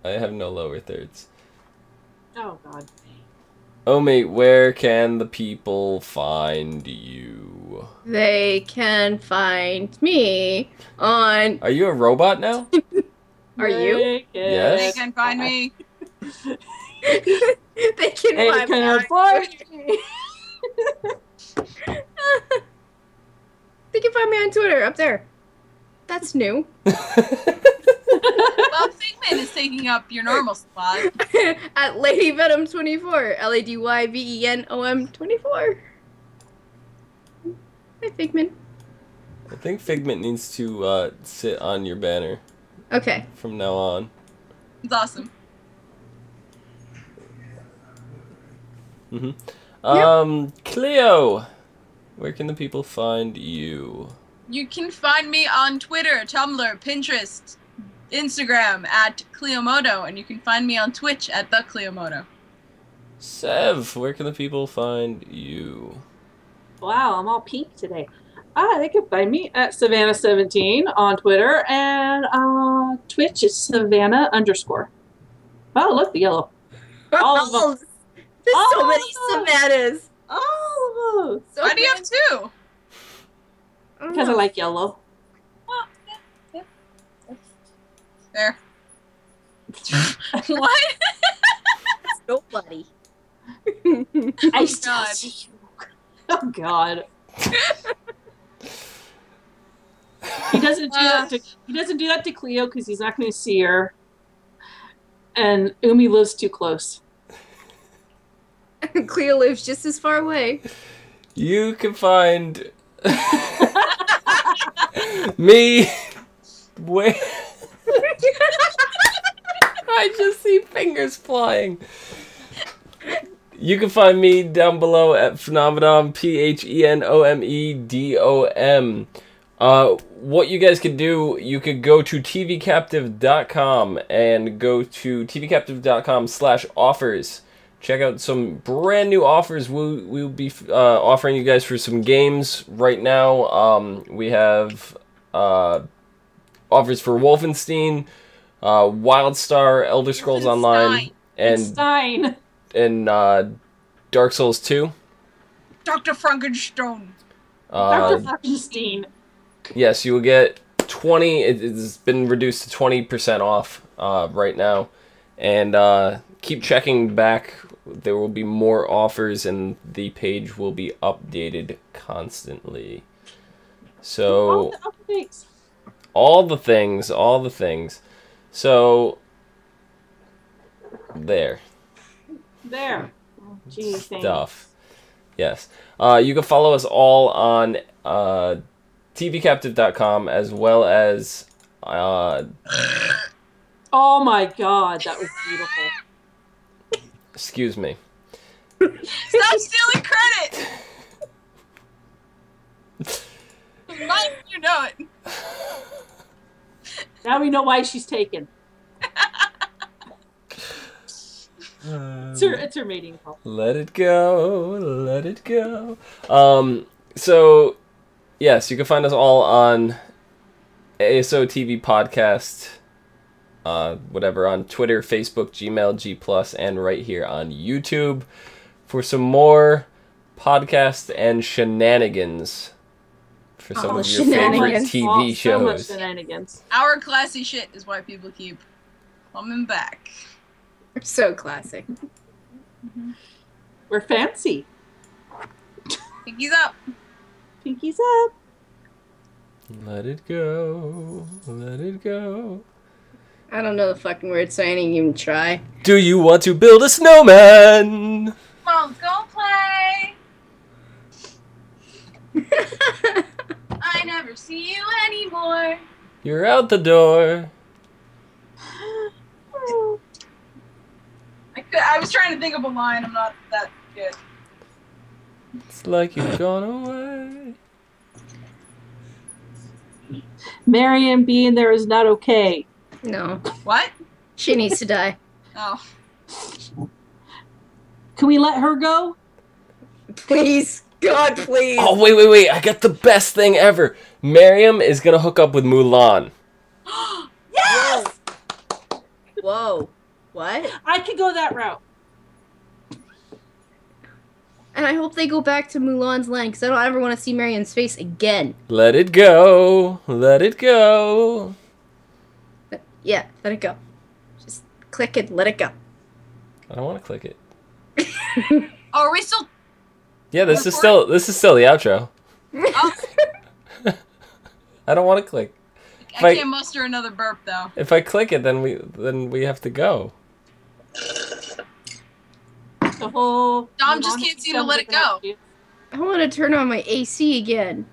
I have no lower thirds. Oh God. Omi, where can the people find you? They can find me on. Are you a robot now? Are you? Yes. They can find me. They can Hey, find can me. afford me. They can find me on Twitter up there. That's new. Well, Figment is taking up your normal spot. At Lady Venom 24. LADYVENOM 24. Hi, Figment. I think Figment needs to sit on your banner Okay. from now on. It's awesome. Clio, where can the people find you? You can find me on Twitter, Tumblr, Pinterest, Instagram at Cliomoto, and you can find me on Twitch at the Cliomoto. Sev, where can the people find you? Wow, I'm all pink today. They can find me at Savannah17 on Twitter, and Twitch is Savannah_. Oh, look, the yellow. All of them. There's so All many of them. Savannahs. All of them. So Why do you have many. 2? Because I like yellow. Well, yeah. There. What? Nobody. I still God. see you. Oh God. He doesn't do that to Clio because he's not going to see her. And Umi lives too close. Cleo lives just as far away. You can find me where I just see fingers flying. You can find me down below at Phenomenon, PHENOMEDOM. What you guys could do, you could go to tvcaptive.com and go to tvcaptive.com/offers. Check out some brand new offers we'll be offering you guys for some games right now. We have offers for Wolfenstein, WildStar, Elder Scrolls Online, and Dark Souls 2. Dr. Frankenstein. Dr. Frankenstein. Yes, you will get 20. It's been reduced to 20% off right now, and keep checking back. There will be more offers, and the page will be updated constantly. So all the things. So there. Oh, gee, Stuff. Yes. You can follow us all on tvcaptive.com as well as oh my God, that was beautiful. excuse me. Stop stealing credit! Mine, you know it. Now we know why she's taken. It's her mating call. Let it go. So yes, you can find us all on ASOTV podcast whatever, on Twitter, Facebook, Gmail, G+, and right here on YouTube for some more podcasts and shenanigans for some of your favorite TV shows. So much shenanigans. Our classy shit is why people keep coming back. We're so classic. We're fancy. Pinkies up. Pinkies up. Let it go. Let it go. I don't know the fucking words, so I didn't even try. Do you want to build a snowman? Come on, let's go play. I never see you anymore. You're out the door. I was trying to think of a line. I'm not that good. It's like you've gone away. Marion being there is not okay. No. What? She needs to die. Oh. Can we let her go? Please. God, please. Oh, wait. I got the best thing ever. Miriam is going to hook up with Mulan. Yes! Whoa. What? I could go that route. And I hope they go back to Mulan's land, because I don't ever want to see Marian's face again. Let it go. Let it go. Yeah, let it go. Just click it, let it go. I don't want to click it. Oh, are we still... Yeah, this is still the outro. Oh, I don't want to click. I can't muster another burp, though. If I click it, then we have to go. The whole Dom just can't seem to let it go. I want to turn on my AC again.